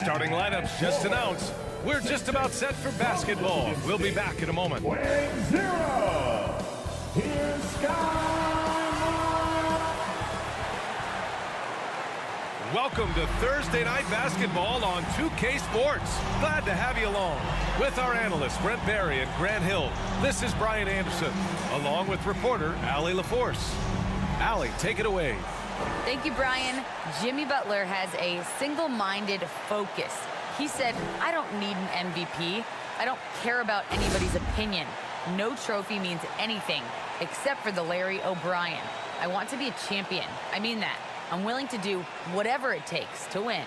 Starting lineups just announced. We're just about set for basketball. We'll be back in a moment. Wave 0. Here's Welcome to Thursday Night Basketball on 2K Sports. Glad to have you along. With our analysts, Brent Barry and Grant Hill, this is Brian Anderson, along with reporter Allie LaForce. Allie, take it away. Thank you, Brian. Jimmy Butler has a single-minded focus. He said, I don't need an MVP. I don't care about anybody's opinion. No trophy means anything except for the Larry O'Brien. I want to be a champion. I mean that. I'm willing to do whatever it takes to win.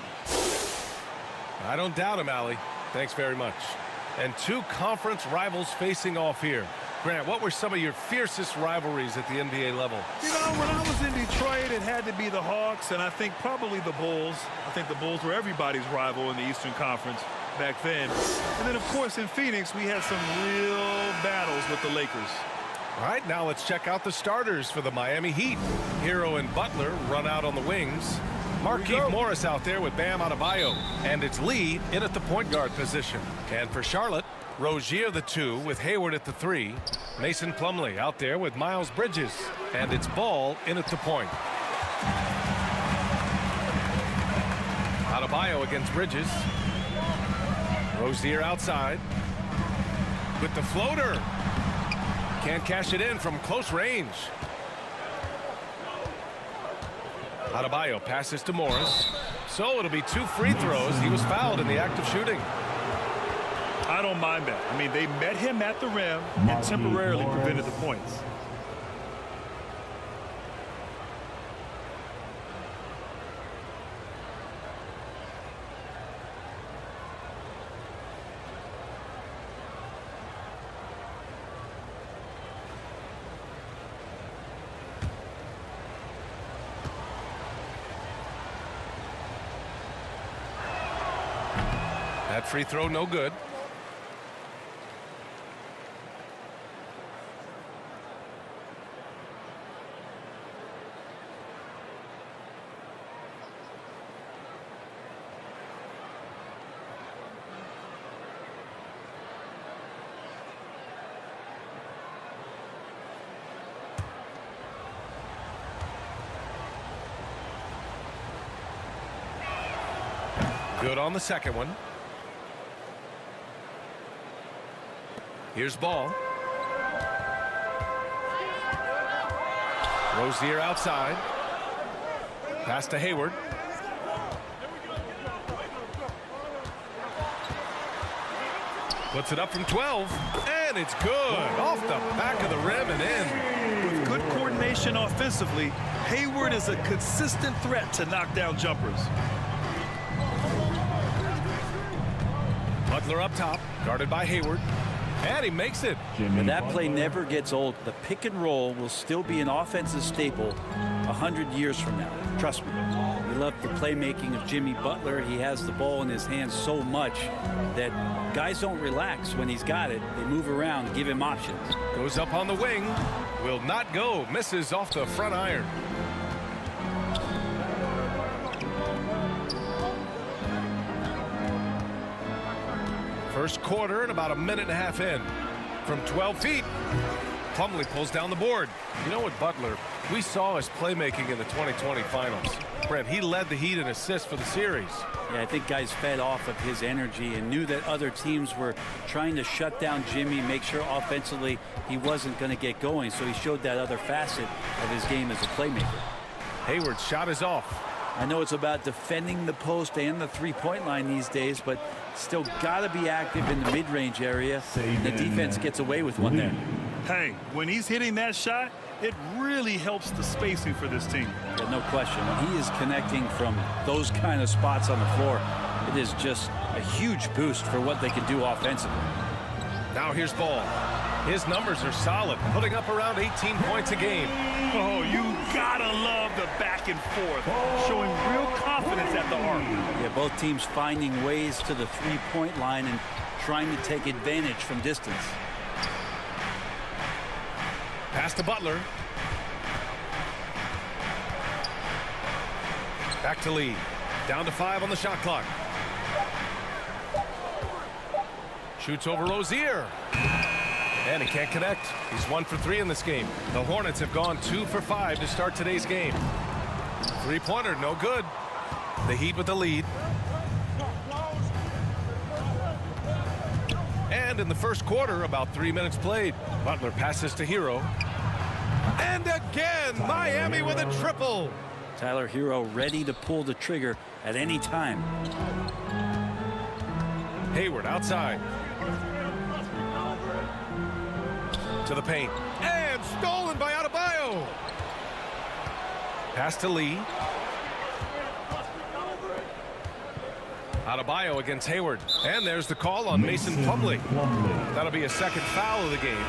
I don't doubt him, Allie. Thanks very much. And two conference rivals facing off here. Grant, what were some of your fiercest rivalries at the NBA level? You know, when I was in Detroit, it had to be the Hawks, and I think probably the Bulls. I think the Bulls were everybody's rival in the Eastern Conference back then. And then, of course, in Phoenix, we had some real battles with the Lakers. All right, now let's check out the starters for the Miami Heat. Hero and Butler run out on the wings. Markieff Morris out there with Bam Adebayo. And it's Lee in at the point guard position. And for Charlotte, Rozier the 2 with Hayward at the 3. Mason Plumlee out there with Miles Bridges. And it's Ball in at the point. Adebayo against Bridges. Rozier outside with the floater. Can't cash it in from close range. Adebayo passes to Morris. So it'll be 2 free throws. He was fouled in the act of shooting. I don't mind that. I mean, they met him at the rim and temporarily prevented the points. That free throw no good. Good on the second one. Here's Ball. Rozier outside. Pass to Hayward. Puts it up from 12. And it's good. Off the back of the rim and in. With good coordination offensively, Hayward is a consistent threat to knock down jumpers. Butler up top, guarded by Hayward. And he makes it. And that play never gets old. The pick and roll will still be an offensive staple 100 years from now. Trust me. We love the playmaking of Jimmy Butler. He has the ball in his hands so much that guys don't relax when he's got it. They move around, give him options. Goes up on the wing. Will not go. Misses off the front iron. First quarter and about a minute and a half in. From 12 feet, Plumlee pulls down the board. You know what, Butler, we saw his playmaking in the 2020 finals. Brent, he led the Heat in assists for the series. Yeah, I think guys fed off of his energy and knew that other teams were trying to shut down Jimmy, make sure offensively he wasn't going to get going. So he showed that other facet of his game as a playmaker. Hayward's shot is off. I know it's about defending the post and the three-point line these days, but still got to be active in the mid-range area. The defense gets away with one there. Hey, when he's hitting that shot, it really helps the spacing for this team. Yeah, no question. When he is connecting from those kind of spots on the floor, it is just a huge boost for what they can do offensively. Now here's Ball. His numbers are solid, putting up around 18 points a game. Oh, you gotta love the back and forth, showing real confidence at the arc. Yeah, both teams finding ways to the three-point line and trying to take advantage from distance. Pass to Butler. Back to Lee. Down to 5 on the shot clock. Shoots over Rozier. And he can't connect. He's 1 for 3 in this game. The Hornets have gone 2 for 5 to start today's game. Three-pointer, no good. The Heat with the lead. And in the first quarter, about 3 minutes played. Butler passes to Hero. And again, Miami with a triple. Tyler Hero ready to pull the trigger at any time. Hayward outside. To the paint. And stolen by Adebayo. Pass to Lee. Adebayo against Hayward. And there's the call on Mason Plumlee. That'll be a second foul of the game.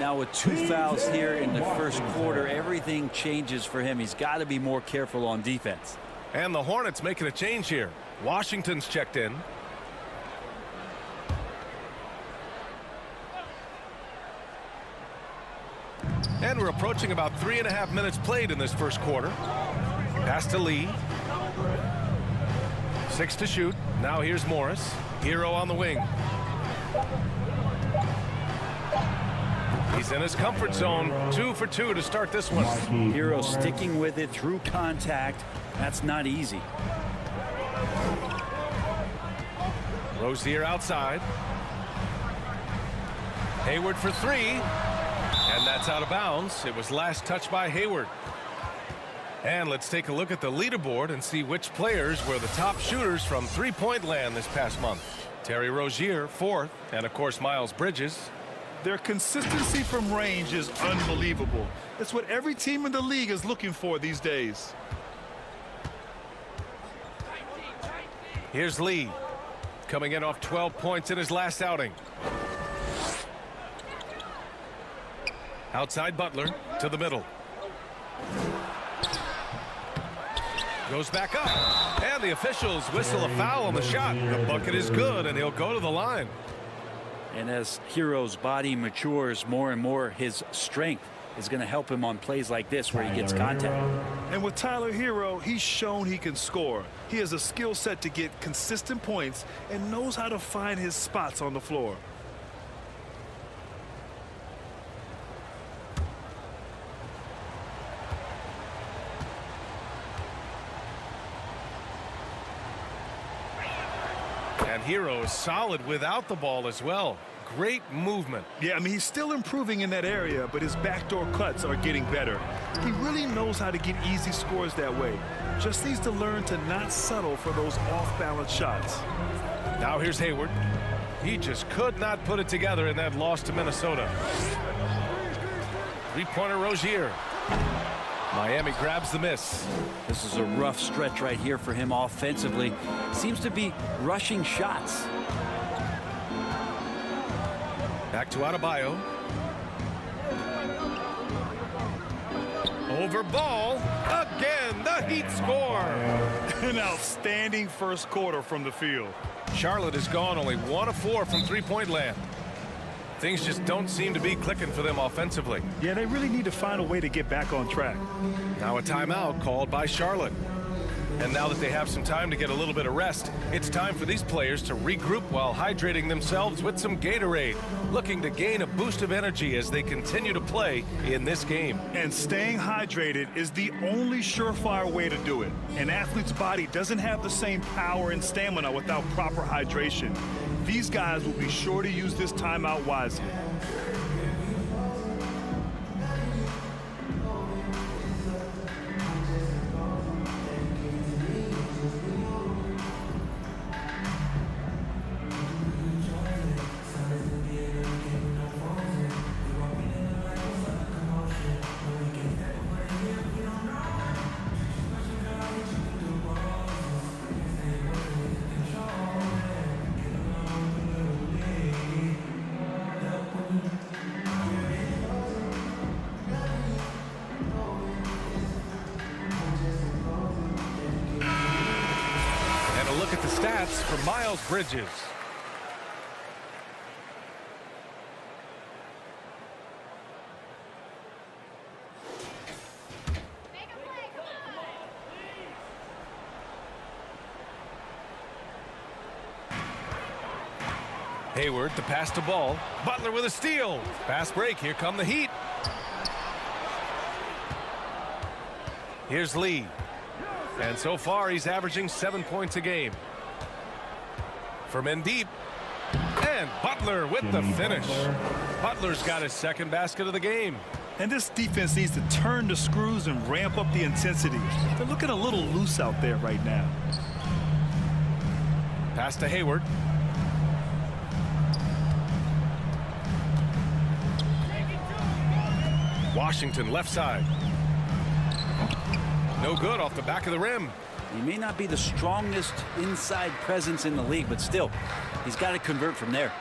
Now with 2 fouls here in the first quarter, everything changes for him. He's got to be more careful on defense. And the Hornets making a change here. Washington's checked in. And we're approaching about 3.5 minutes played in this first quarter. Pass to Lee. 6 to shoot. Now here's Morris. Hero on the wing. He's in his comfort zone. 2 for 2 to start this one. Hero sticking with it through contact. That's not easy. Rozier outside. Hayward for 3. And that's out of bounds. It was last touched by Hayward. And let's take a look at the leaderboard and see which players were the top shooters from three-point land this past month. Terry Rozier, 4th, and of course Miles Bridges. Their consistency from range is unbelievable. It's what every team in the league is looking for these days. Here's Lee, coming in off 12 points in his last outing. Outside Butler to the middle. Goes back up. And the officials whistle a foul on the shot. The bucket is good, and he'll go to the line. And as Hero's body matures more and more, his strength is going to help him on plays like this where he gets contact. And with Tyler Hero, he's shown he can score. He has a skill set to get consistent points and knows how to find his spots on the floor. And Hero is solid without the ball as well. Great movement. Yeah, I mean, he's still improving in that area, but his backdoor cuts are getting better. He really knows how to get easy scores that way. Just needs to learn to not settle for those off-balance shots. Now here's Hayward. He just could not put it together in that loss to Minnesota. Three-pointer Rozier. Miami grabs the miss. This is a rough stretch right here for him offensively. Seems to be rushing shots. Back to Adebayo. Over ball. Again, the Heat score. An outstanding first quarter from the field. Charlotte has gone only 1 of 4 from three-point land. Things just don't seem to be clicking for them offensively. Yeah, they really need to find a way to get back on track. Now a timeout called by Charlotte. And now that they have some time to get a little bit of rest, it's time for these players to regroup while hydrating themselves with some Gatorade, looking to gain a boost of energy as they continue to play in this game. And staying hydrated is the only surefire way to do it. An athlete's body doesn't have the same power and stamina without proper hydration. These guys will be sure to use this timeout wisely. Look at the stats for Miles Bridges. Hayward to pass the ball. Butler with a steal. Fast break. Here come the Heat. Here's Lee. And so far, he's averaging 7 points a game. From in deep. And Butler with the finish. Butler's got his second basket of the game. And this defense needs to turn the screws and ramp up the intensity. They're looking a little loose out there right now. Pass to Hayward. Washington left side. No good off the back of the rim. He may not be the strongest inside presence in the league, but still, he's got to convert from there.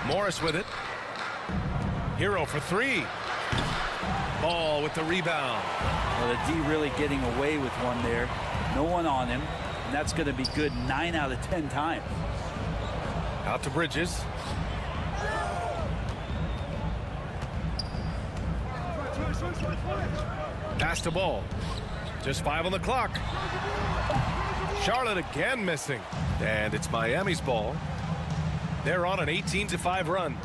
Morris with it. Hero for three. Ball with the rebound. Well, the D really getting away with one there. No one on him, and that's going to be good 9 out of 10 times. Out to Bridges. Pass the ball. Just 5 on the clock. Charlotte again missing. And it's Miami's ball. They're on an 18-5 run.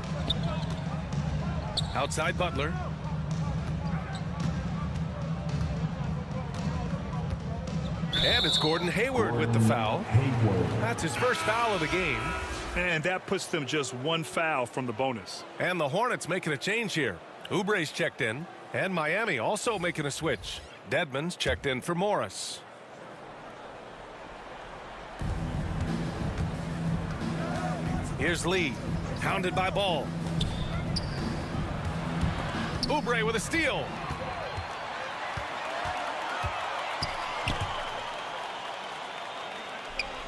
Outside Butler. And it's Gordon Hayward with the foul. That's his first foul of the game. And that puts them just 1 foul from the bonus. And the Hornets making a change here. Oubre's checked in. And Miami also making a switch. Dedmon's checked in for Morris. Here's Lee. Hounded by Ball. Oubre with a steal.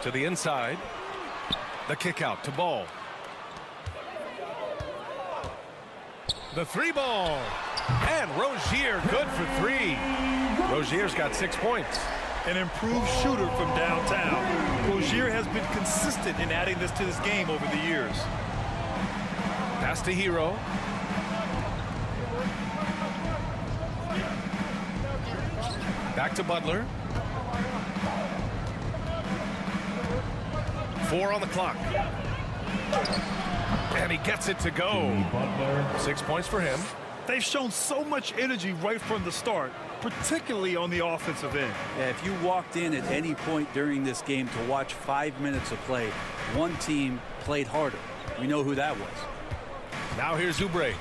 To the inside. The kick out to Ball. The 3 ball. And Rozier good for 3. Rozier's got 6 points. An improved shooter from downtown. Rozier has been consistent in adding this to this game over the years. Pass to Hero. Back to Butler. 4 on the clock. And he gets it to go. 6 points for him. They've shown so much energy right from the start, particularly on the offensive end. Yeah, if you walked in at any point during this game to watch 5 minutes of play, one team played harder. We know who that was. Now here's Oubre.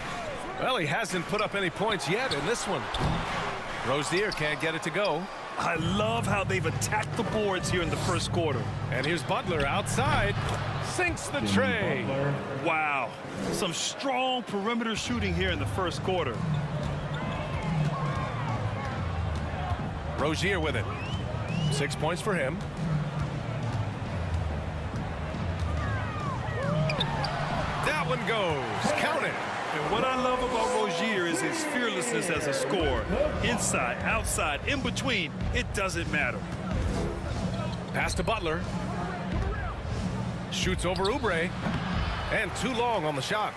Well, he hasn't put up any points yet in this one. Rozier can't get it to go. I love how they've attacked the boards here in the first quarter. And here's Butler outside. Sinks the tray. Wow. Some strong perimeter shooting here in the first quarter. Rozier with it. 6 points for him. That one goes. Count it. And what I love about Rozier is his fearlessness as a scorer. Inside, outside, in between, it doesn't matter. Pass to Butler. Shoots over Oubre. And too long on the shot.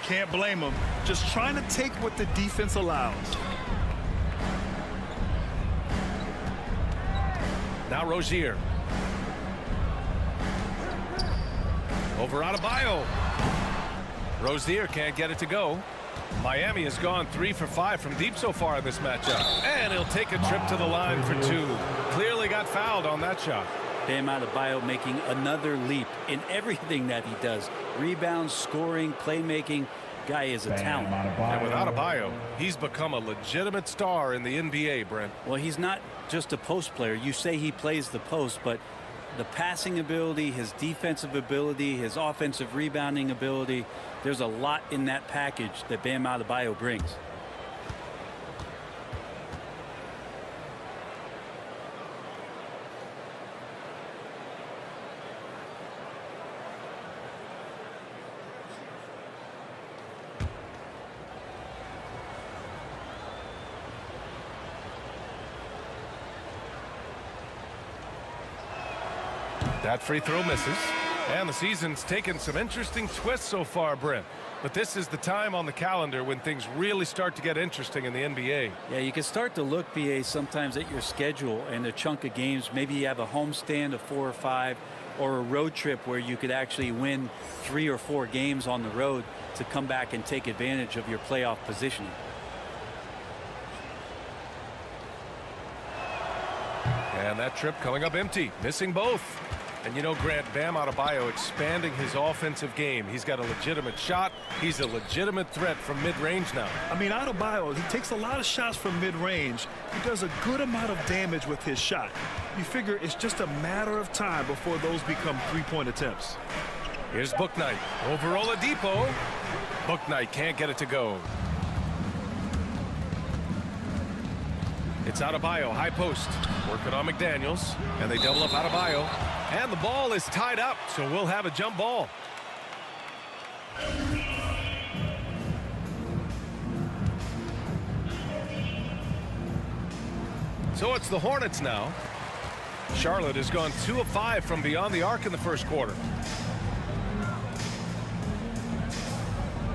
Can't blame him. Just trying to take what the defense allows. Now Rozier. Over Adebayo. Rozier can't get it to go. Miami has gone 3 for 5 from deep so far in this matchup. And he'll take a trip to the line for 2. Clearly got fouled on that shot. Bam Adebayo making another leap in everything that he does. Rebounds, scoring, playmaking. Guy is a talent. And with Adebayo, he's become a legitimate star in the NBA, Brent. Well, he's not just a post player. You say he plays the post, but the passing ability, his defensive ability, his offensive rebounding ability, there's a lot in that package that Bam Adebayo brings. That free throw misses. And the season's taken some interesting twists so far, Brent. But this is the time on the calendar when things really start to get interesting in the NBA. Yeah, you can start to look, BA, sometimes at your schedule and a chunk of games. Maybe you have a homestand of 4 or 5, or a road trip where you could actually win 3 or 4 games on the road to come back and take advantage of your playoff positioning. And that trip coming up empty, missing both. And you know, Grant, Bam Adebayo expanding his offensive game. He's got a legitimate shot. He's a legitimate threat from mid-range now. I mean, Adebayo, he takes a lot of shots from mid-range. He does a good amount of damage with his shot. You figure it's just a matter of time before those become three-point attempts. Here's Bouknight over Oladipo. Bouknight can't get it to go. It's Adebayo, high post, working on McDaniels, and they double up Adebayo. And the ball is tied up, so we'll have a jump ball. So it's the Hornets now. Charlotte has gone 2 of 5 from beyond the arc in the first quarter.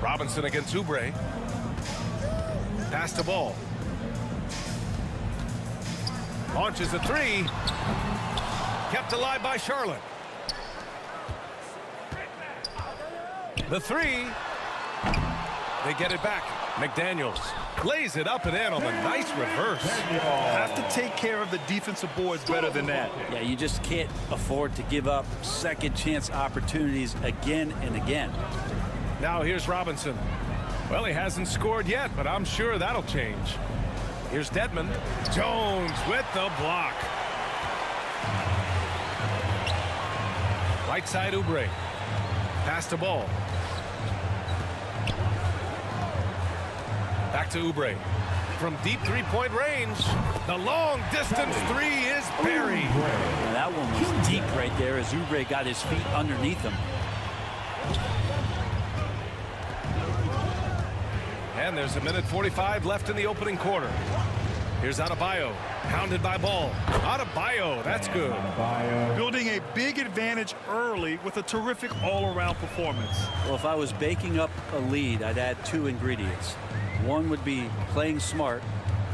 Robinson against Oubre. Pass the ball. Launches a 3. Kept alive by Charlotte. The 3. They get it back. McDaniels lays it up and in on the nice reverse. Have to take care of the defensive boards better than that. Yeah, you just can't afford to give up second chance opportunities again and again. Now here's Robinson. Well, he hasn't scored yet, but I'm sure that'll change. Here's Dedmon. Jones with the block. Right side Oubre. Pass the ball. Back to Oubre. From deep three-point range. The long distance 3 is buried. Now that one was deep right there as Oubre got his feet underneath him. And there's 1:45 left in the opening quarter. Here's Adebayo, pounded by Ball. Adebayo, that's good. Building a big advantage early with a terrific all-around performance. Well, if I was baking up a lead, I'd add 2 ingredients. One would be playing smart.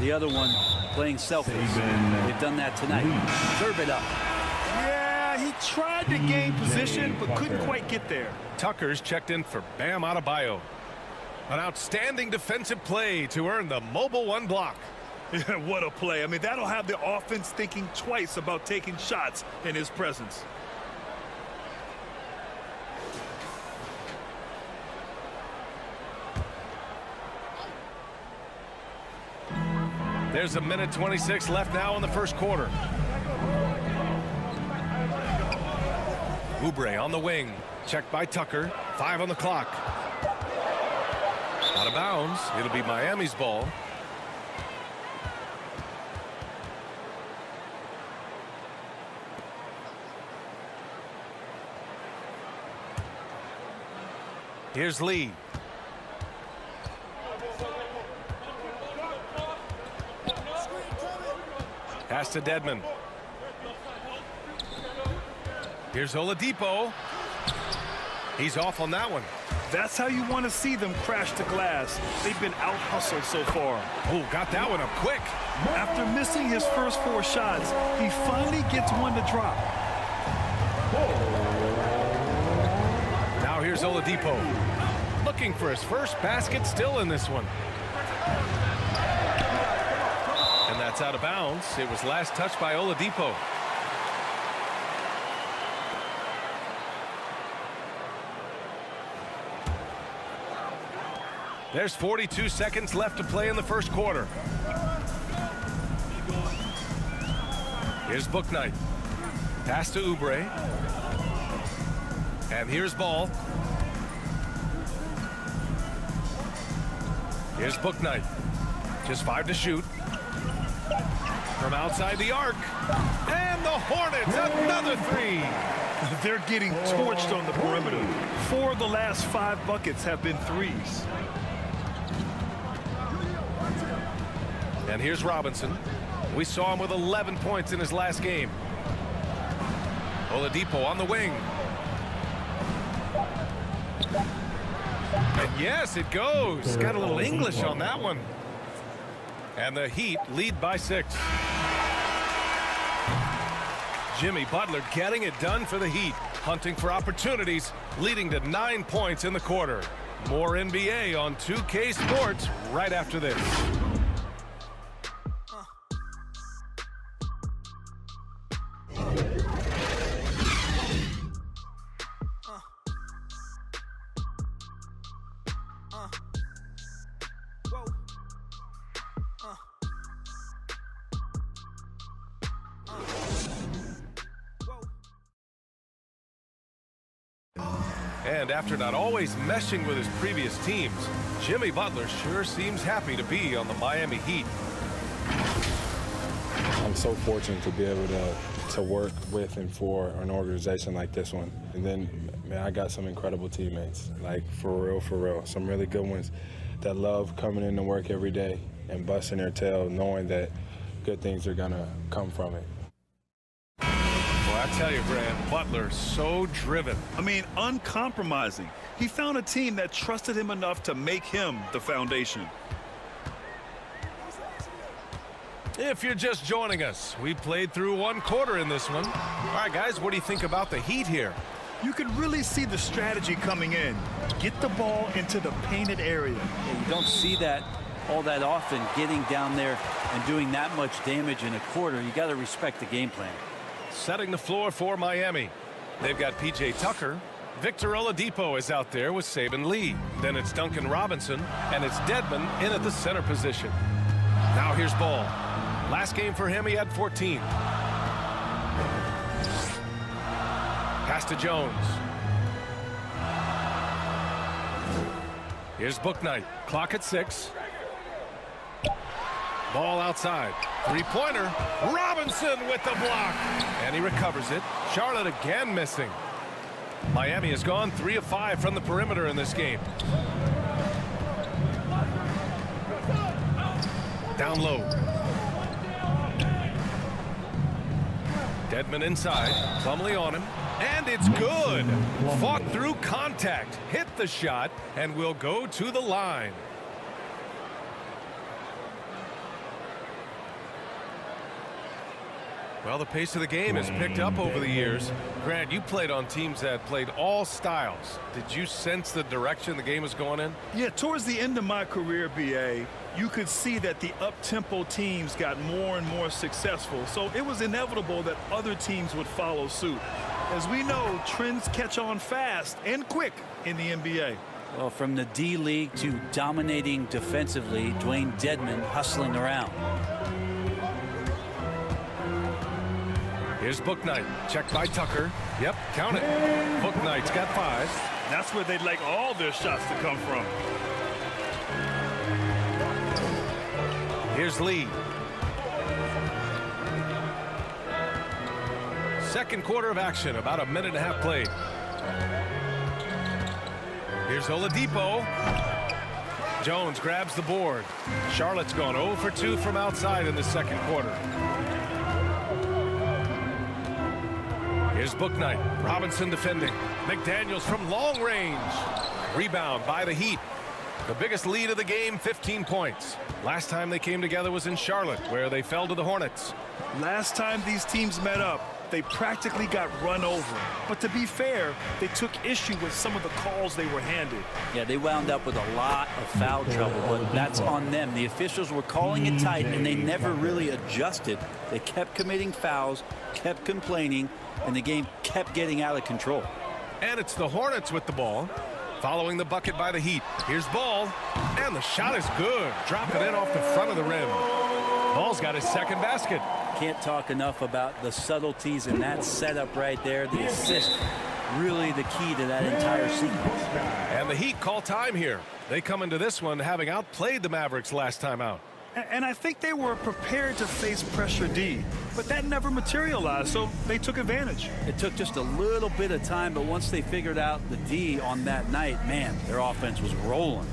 The other one, playing selfish. They've done that tonight. Serve it up. Yeah, he tried to gain position, but couldn't quite get there. Tucker's checked in for Bam Adebayo. An outstanding defensive play to earn the mobile 1 block. What a play. I mean, that'll have the offense thinking twice about taking shots in his presence. There's 1:26 left now in the first quarter. Oubre on the wing. Checked by Tucker. 5 on the clock. Out of bounds. It'll be Miami's ball. Here's Lee. Pass to Dedmon. Here's Oladipo. He's off on that one. That's how you want to see them crash the glass. They've been out-hustled so far. Oh, got that one up quick. After missing his first 4 shots, he finally gets one to drop. Now here's Oladipo. Looking for his first basket, still in this one. And that's out of bounds. It was last touched by Oladipo. There's 42 seconds left to play in the first quarter. Here's Bouknight. Pass to Oubre. And here's Ball. Here's Bouknight. Just 5 to shoot. From outside the arc. And the Hornets, another 3. They're getting torched on the perimeter. 4 of the last 5 buckets have been threes. And here's Robinson. We saw him with 11 points in his last game. Oladipo on the wing. And yes, it goes. Got a little English on that one. And the Heat lead by 6. Jimmy Butler getting it done for the Heat, hunting for opportunities, leading to 9 points in the quarter. More NBA on 2K Sports right after this. And after not always meshing with his previous teams, Jimmy Butler sure seems happy to be on the Miami Heat. I'm so fortunate to be able to work with and for an organization like this one. And then, man, I got some incredible teammates, like for real. Some really good ones that love coming in to work every day and busting their tail, knowing that good things are gonna come from it. Well, I tell you, Grant, Butler's so driven. I mean, uncompromising. He found a team that trusted him enough to make him the foundation. If you're just joining us, we played through 1 quarter in this one. All right, guys, what do you think about the Heat here? You can really see the strategy coming in. Get the ball into the painted area. Yeah, you don't see that all that often, getting down there and doing that much damage in a quarter. You got to respect the game plan. Setting the floor for Miami. They've got P.J. Tucker. Victor Oladipo is out there with Saban Lee. Then it's Duncan Robinson, and it's Dedmon in at the center position. Now here's Ball. Last game for him, he had 14. Pass to Jones. Here's Bouknight. Clock at 6. Ball outside. Three-pointer. Robinson with the block. And he recovers it. Charlotte again missing. Miami has gone 3 of 5 from the perimeter in this game. Down low. Dedmon inside. Plumlee on him. And it's good. Fought through contact. Hit the shot. And will go to the line. Well, the pace of the game has picked up over the years. Grant, you played on teams that played all styles. Did you sense the direction the game was going in? Yeah, towards the end of my career, B.A., you could see that the up-tempo teams got more and more successful. So it was inevitable that other teams would follow suit. As we know, trends catch on fast and quick in the NBA. Well, from the D-League to dominating defensively, Dwayne Dedmon hustling around. Here's Bouknight. Checked by Tucker. Yep, count it. Bouknight's got 5. That's where they'd like all their shots to come from. Here's Lee. Second quarter of action, about a minute and a half played. Here's Oladipo. Jones grabs the board. Charlotte's gone 0 for 2 from outside in the second quarter. Here's Bouknight. Robinson defending. McDaniels from long range. Rebound by the Heat. The biggest lead of the game, 15 points. Last time they came together was in Charlotte, where they fell to the Hornets. Last time these teams met up, they practically got run over. But to be fair, they took issue with some of the calls they were handed. Yeah, they wound up with a lot of foul trouble, but that's on them. The officials were calling it tight, and they never really adjusted. They kept committing fouls, kept complaining, and the game kept getting out of control. And it's the Hornets with the ball. Following the bucket by the Heat. Here's Ball. And the shot is good. Dropping in off the front of the rim. Ball's got his second basket. Can't talk enough about the subtleties in that setup right there. The assist, really the key to that entire sequence. And the Heat call time here. They come into this one having outplayed the Mavericks last time out. And I think they were prepared to face pressure D, but that never materialized, so they took advantage. It took just a little bit of time, but once they figured out the D on that night, man, their offense was rolling.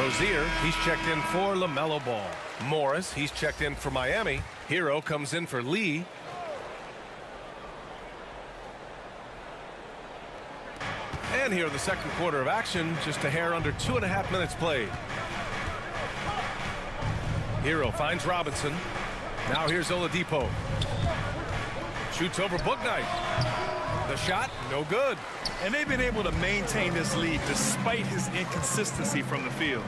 Rozier, he's checked in for LaMelo Ball. Morris, he's checked in for Miami. Hero comes in for Lee. And here in the second quarter of action, just a hair under 2.5 minutes played. Hero finds Robinson. Now here's Oladipo. Shoots over Bouknight. The shot, no good. And they've been able to maintain this lead despite his inconsistency from the field.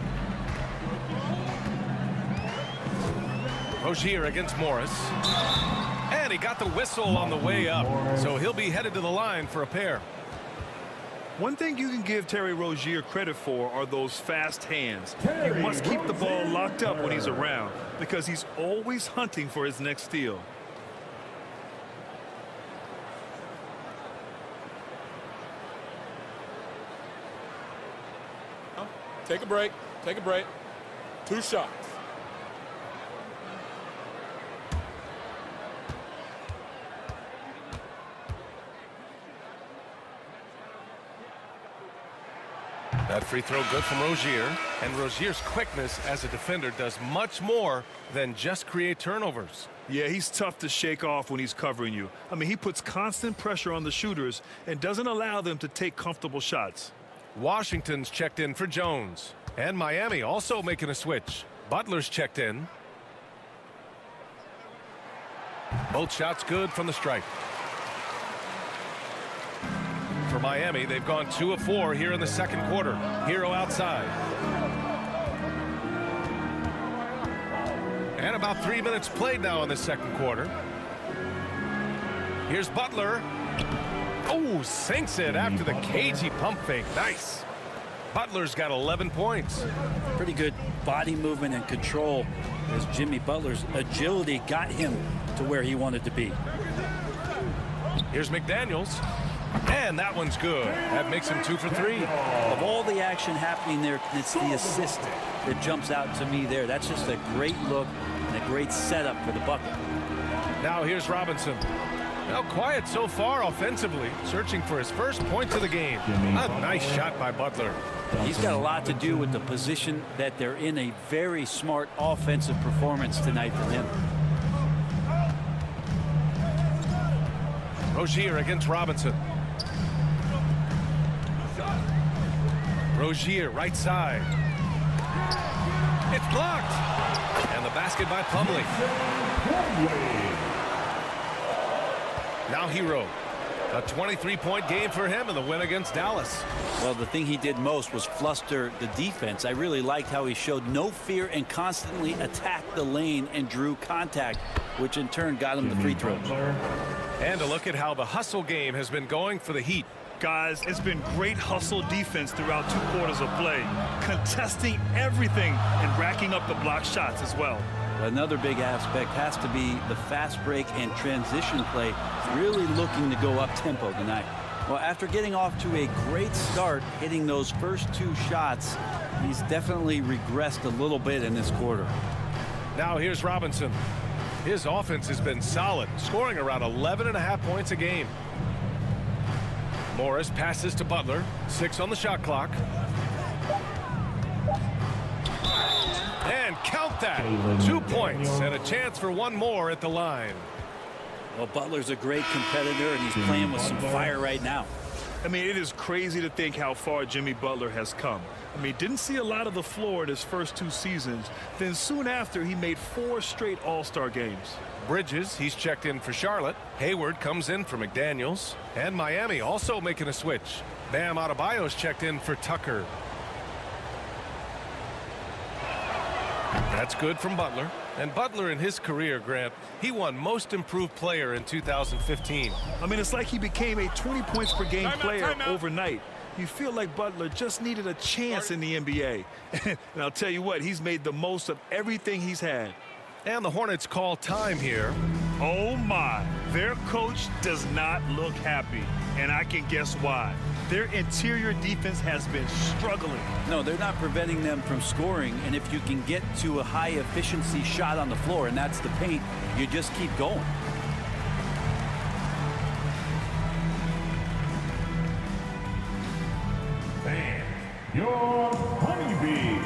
Rozier against Morris. And he got the whistle on the way up. So he'll be headed to the line for a pair. One thing you can give Terry Rozier credit for are those fast hands. You must keep the ball locked up when he's around because he's always hunting for his next steal. Take a break. Take a break. 2 shots. That free throw good from Rozier. And Rozier's quickness as a defender does much more than just create turnovers. Yeah, he's tough to shake off when he's covering you. I mean, he puts constant pressure on the shooters and doesn't allow them to take comfortable shots. Washington's checked in for Jones. And Miami also making a switch. Butler's checked in. Both shots good from the stripe. For Miami, they've gone 2 of 4 here in the second quarter. Hero outside. And about 3 minutes played now in the second quarter. Here's Butler. Oh, sinks it after the cagey pump fake. Nice. Butler's got 11 points. Pretty good body movement and control as Jimmy Butler's agility got him to where he wanted to be. Here's McDaniels. And that one's good. That makes him 2 for 3. Of all the action happening there, it's the assist that jumps out to me there. That's just a great look and a great setup for the bucket. Now here's Robinson. Now quiet so far offensively, searching for his first points of the game. A nice shot by Butler. He's got a lot to do with the position that they're in. A very smart offensive performance tonight from him. Rozier against Robinson. Rozier right side. It's blocked. And the basket by Plumlee. Now Hero. A 23-point game for him in the win against Dallas. Well, the thing he did most was fluster the defense. I really liked how he showed no fear and constantly attacked the lane and drew contact, which in turn got him the free throws. And a look at how the hustle game has been going for the Heat. Guys, it's been great hustle defense throughout 2 quarters of play, contesting everything and racking up the block shots as well. Another big aspect has to be the fast break and transition play, really looking to go up tempo tonight. Well, after getting off to a great start, hitting those first 2 shots, he's definitely regressed a little bit in this quarter. Now here's Robinson. His offense has been solid, scoring around 11.5 points a game. Morris passes to Butler. 6 on the shot clock. And count that. 2 points and a chance for 1 more at the line. Well, Butler's a great competitor, and he's playing with some fire right now. I mean, it is crazy to think how far Jimmy Butler has come. I mean, didn't see a lot of the floor in his first 2 seasons. Then soon after, he made 4 straight All-Star games. Bridges, he's checked in for Charlotte. Hayward comes in for McDaniels. And Miami also making a switch. Bam Adebayo's checked in for Tucker. That's good from Butler. And Butler in his career, Grant, he won Most Improved Player in 2015. I mean, it's like he became a 20 points per game player overnight. You feel like Butler just needed a chance in the NBA. And I'll tell you what, he's made the most of everything he's had. And the Hornets call time here. Oh my, their coach does not look happy, and I can guess why. Their interior defense has been struggling. No, they're not preventing them from scoring, and if you can get to a high efficiency shot on the floor, and that's the paint, you just keep going. And your Honeybees.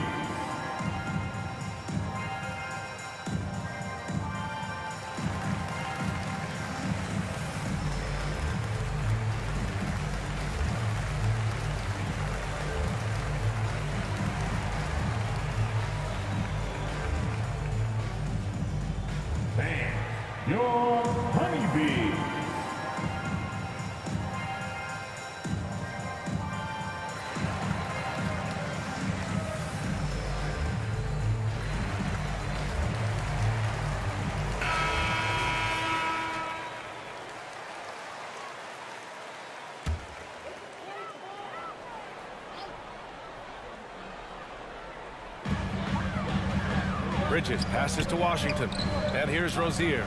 Bridges passes to Washington. And here's Rozier.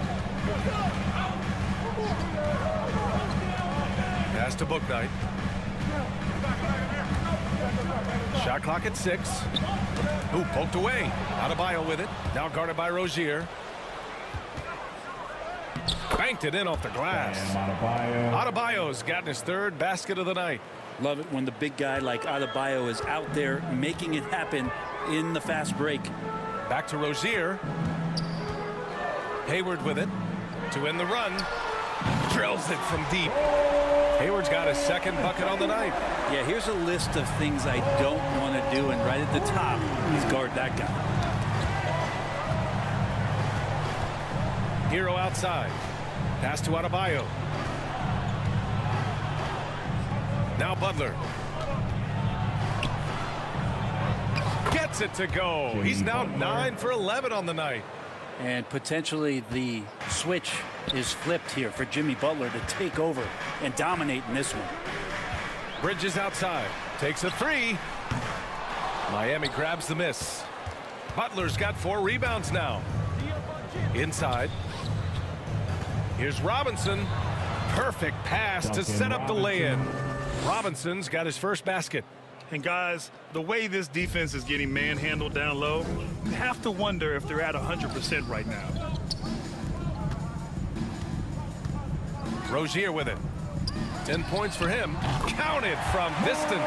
Pass to Bouknight. Shot clock at 6. Ooh, poked away. Adebayo with it. Now guarded by Rozier. Banked it in off the glass. Adebayo's gotten his 3rd basket of the night. Love it when the big guy like Adebayo is out there making it happen in the fast break. Back to Rozier. Hayward with it to end the run. Drills it from deep. Hayward's got his 2nd bucket on the night. Yeah, here's a list of things I don't want to do, and right at the top, he's guard that guy. Hero outside. Pass to Adebayo. Now Butler. Gets it to go. He's now 9 for 11 on the night. And potentially the switch is flipped here for Jimmy Butler to take over and dominate in this one. Bridges outside. Takes a 3. Miami grabs the miss. Butler's got 4 rebounds now. Inside. Here's Robinson. Perfect pass to set up the lay-in. Robinson's got his 1st basket. And guys, the way this defense is getting manhandled down low, you have to wonder if they're at 100% right now. Rozier with it. 10 points for him. Counted from distance.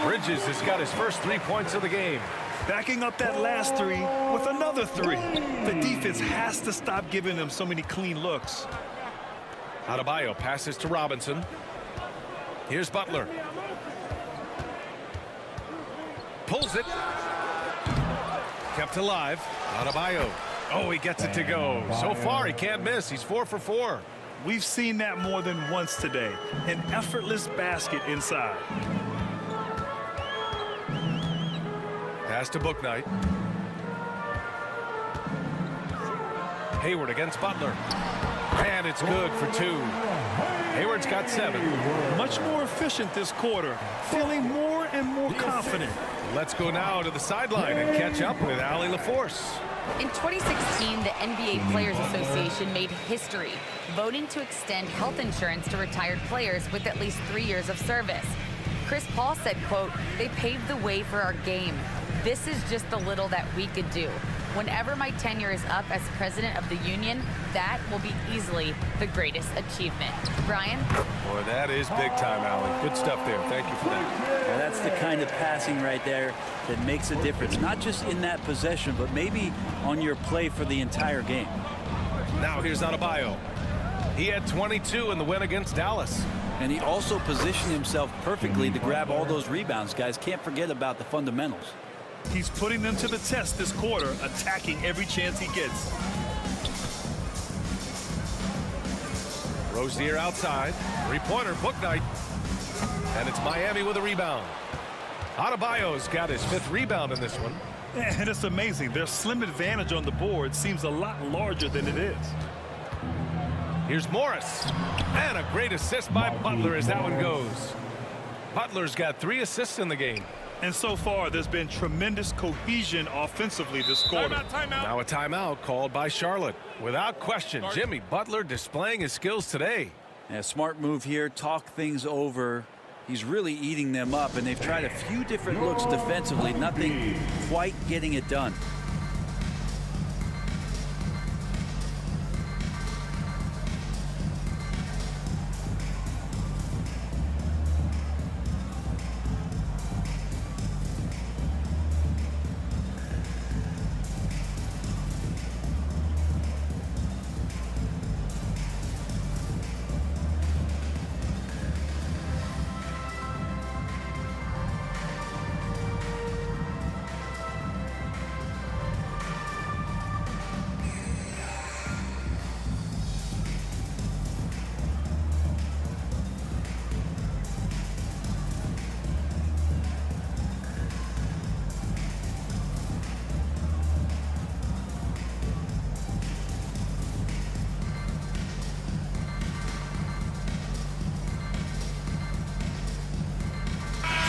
Bridges has got his first 3 points of the game. Backing up that last 3 with another 3. The defense has to stop giving them so many clean looks. Adebayo passes to Robinson. Here's Butler. Pulls it. Kept alive. Adebayo. Oh, he gets it to go. So far, he can't miss. He's 4 for 4. We've seen that more than once today. An effortless basket inside. Pass to Bouknight. Hayward against Butler. And it's good for 2. Hayward's got 7. Much more efficient this quarter. Feeling more and more confident. Let's go now to the sideline and catch up with Allie LaForce. In 2016, the NBA Players Association made history, voting to extend health insurance to retired players with at least 3 years of service. Chris Paul said, quote, "They paved the way for our game. This is just the little that we could do. Whenever my tenure is up as president of the union, that will be easily the greatest achievement." Brian? Boy, that is big time, Allie. Good stuff there. Thank you for that. Well, that's the kind of passing right there that makes a difference, not just in that possession, but maybe on your play for the entire game. Now here's Adebayo. He had 22 in the win against Dallas. And he also positioned himself perfectly to grab all those rebounds, guys. Can't forget about the fundamentals. He's putting them to the test this quarter, attacking every chance he gets. Rozier outside. 3-pointer, Bouknight. And it's Miami with a rebound. Adebayo's got his 5th rebound in this one. And it's amazing. Their slim advantage on the board seems a lot larger than it is. Here's Morris. And a great assist by Butler as that one goes. Butler's got 3 assists in the game. And so far, there's been tremendous cohesion offensively this quarter. Timeout. Now a timeout called by Charlotte. Without question, Jimmy Butler displaying his skills today. Yeah, smart move here. Talk things over. He's really eating them up, and they've tried a few different looks defensively. Nothing quite getting it done.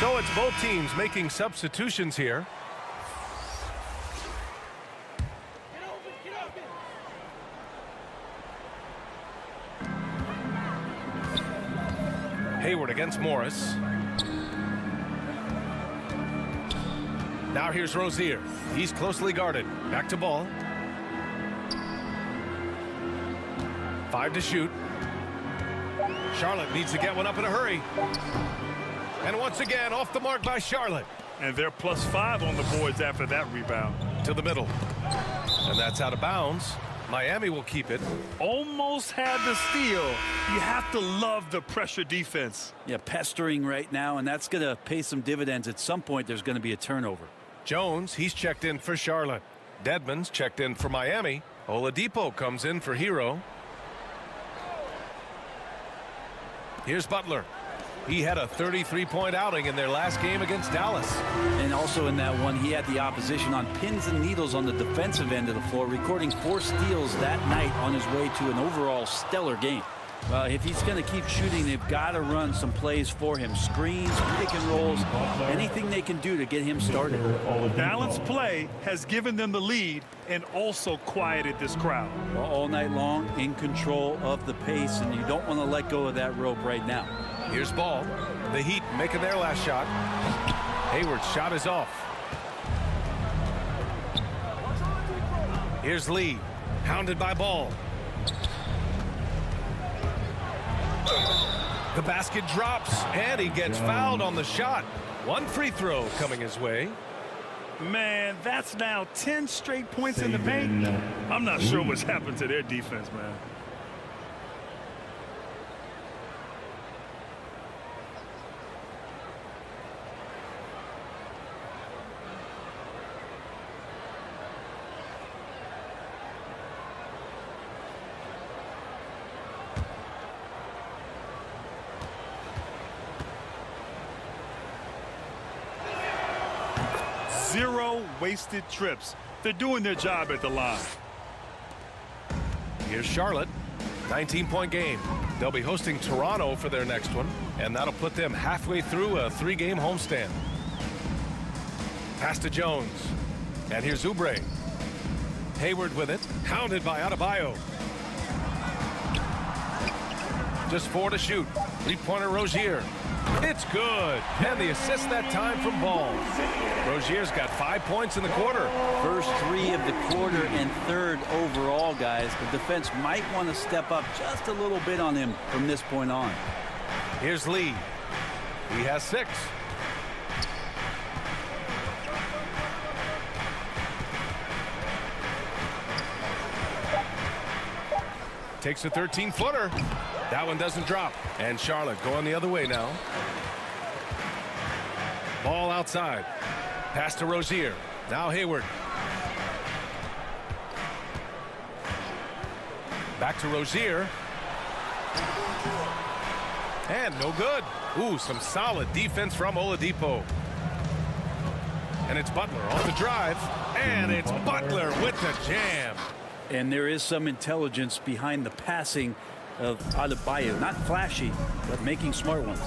So it's both teams making substitutions here. Hayward against Morris. Now here's Rozier. He's closely guarded. Back to ball. 5 to shoot. Charlotte needs to get one up in a hurry. And once again, off the mark by Charlotte. And they're +5 on the boards after that rebound. To the middle. And that's out of bounds. Miami will keep it. Almost had the steal. You have to love the pressure defense. Yeah, pestering right now, and that's going to pay some dividends. At some point, there's going to be a turnover. Jones, he's checked in for Charlotte. Dedmon's checked in for Miami. Oladipo comes in for Hero. Here's Butler. He had a 33-point outing in their last game against Dallas. And also in that one, he had the opposition on pins and needles on the defensive end of the floor, recording 4 steals that night on his way to an overall stellar game. Well, if he's going to keep shooting, they've got to run some plays for him. Screens, pick and rolls, anything they can do to get him started. Balanced play has given them the lead and also quieted this crowd. Well, all night long, in control of the pace, and you don't want to let go of that rope right now. Here's Ball. The Heat making their last shot. Hayward's shot is off. Here's Lee. Hounded by Ball. The basket drops, and he gets fouled on the shot. 1 free throw coming his way. Man, that's now 10 straight points in the paint. I'm not sure what's happened to their defense, man. Zero wasted trips. They're doing their job at the line. Here's Charlotte. 19-point game. They'll be hosting Toronto for their next one, and that'll put them halfway through a 3-game homestand. Pass to Jones. And here's Oubre. Hayward with it. Hounded by Adebayo. Just 4 to shoot. 3-pointer Rozier. It's good. And the assist that time from Ball. Rozier's got 5 points in the quarter. First 3 of the quarter and 3rd overall, guys. The defense might want to step up just a little bit on him from this point on. Here's Lee. He has 6. Takes a 13-footer. That one doesn't drop. And Charlotte going the other way now. Ball outside. Pass to Rozier. Now Hayward. Back to Rozier. And no good. Ooh, some solid defense from Oladipo. And it's Butler off the drive. And it's Butler with the jam. And there is some intelligence behind the passing of Adebayo. Not flashy, but making smart ones.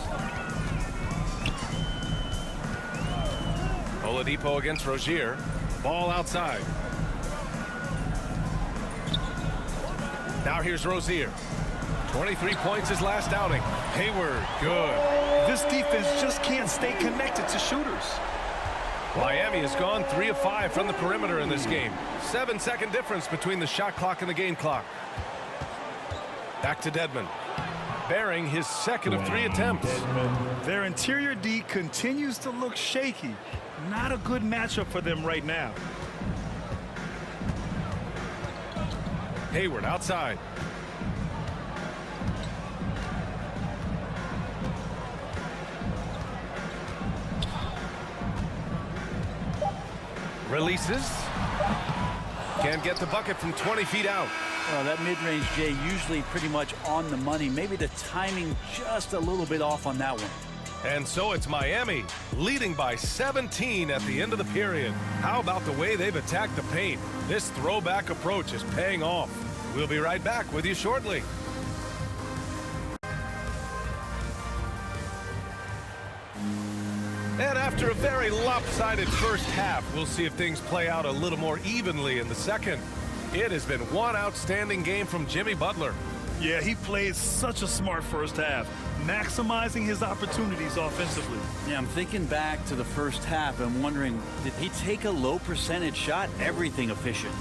Oladipo against Rozier. Ball outside. Now here's Rozier. 23 points his last outing. Hayward, good. This defense just can't stay connected to shooters. Miami has gone 3 of 5 from the perimeter in this game. 7-second difference between the shot clock and the game clock. Back to Dedmon. Bearing his 2nd of 3 attempts. Their interior D continues to look shaky. Not a good matchup for them right now. Hayward outside. Releases. Can't get the bucket from 20 feet out. Well, that mid-range, Jay, usually pretty much on the money. Maybe the timing just a little bit off on that one. And so it's Miami leading by 17 at the end of the period. How about the way they've attacked the paint? This throwback approach is paying off. We'll be right back with you shortly. And after a very lopsided first half, we'll see if things play out a little more evenly in the second. It has been one outstanding game from Jimmy Butler. Yeah, he played such a smart first half, maximizing his opportunities offensively. Yeah, I'm thinking back to the first half and wondering, did he take a low percentage shot? Everything efficient.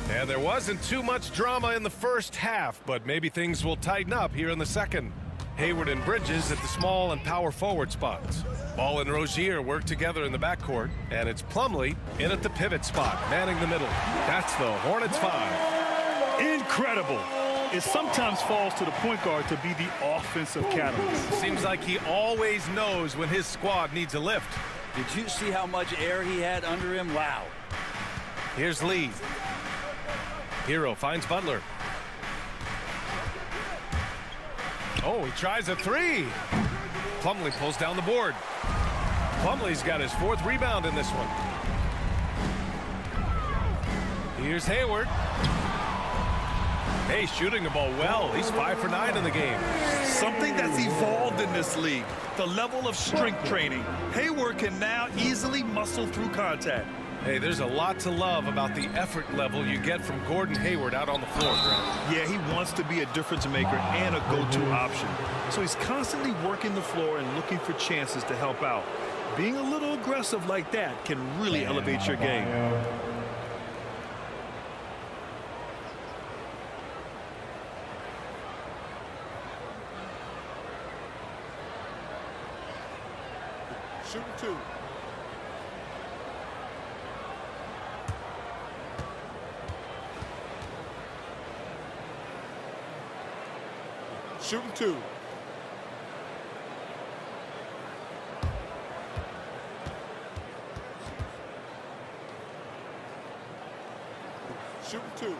And there wasn't too much drama in the first half, but maybe things will tighten up here in the second. Hayward and Bridges at the small and power forward spots. Ball and Rozier work together in the backcourt, and it's Plumlee in at the pivot spot, manning the middle. That's the Hornets 5. Incredible. It sometimes falls to the point guard to be the offensive catalyst. Seems like he always knows when his squad needs a lift. Did you see how much air he had under him? Wow. Here's Lee. Hero finds Butler. Oh, he tries a three. Plumlee pulls down the board. Plumlee's got his 4th rebound in this one. Here's Hayward. Hey, shooting the ball well. He's 5 for 9 in the game. Something that's evolved in this league, the level of strength training. Hayward can now easily muscle through contact. Hey, there's a lot to love about the effort level you get from Gordon Hayward out on the floor, Grant. Yeah, he wants to be a difference maker and a go-to option. So he's constantly working the floor and looking for chances to help out. Being a little aggressive like that can really elevate your game. Shooting 2. Shooting 2. Shooting 2.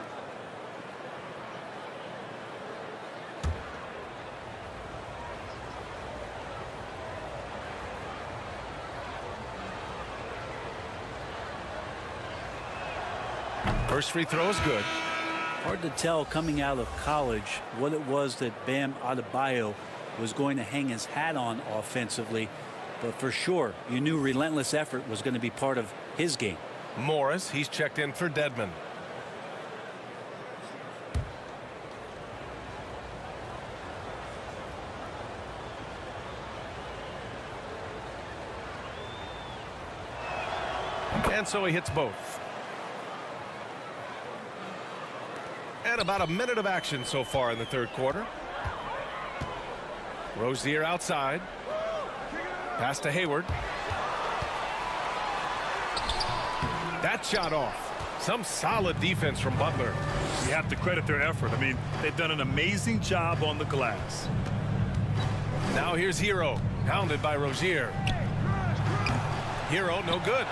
First free throw is good. Hard to tell coming out of college what it was that Bam Adebayo was going to hang his hat on offensively, but for sure you knew relentless effort was going to be part of his game. Morris, he's checked in for Dedmon. And so he hits both. And about a minute of action so far in the third quarter. Rozier outside. Pass to Hayward. That shot off. Some solid defense from Butler. You have to credit their effort. I mean, they've done an amazing job on the glass. Now here's Hero, hounded by Rozier. Hero, no good.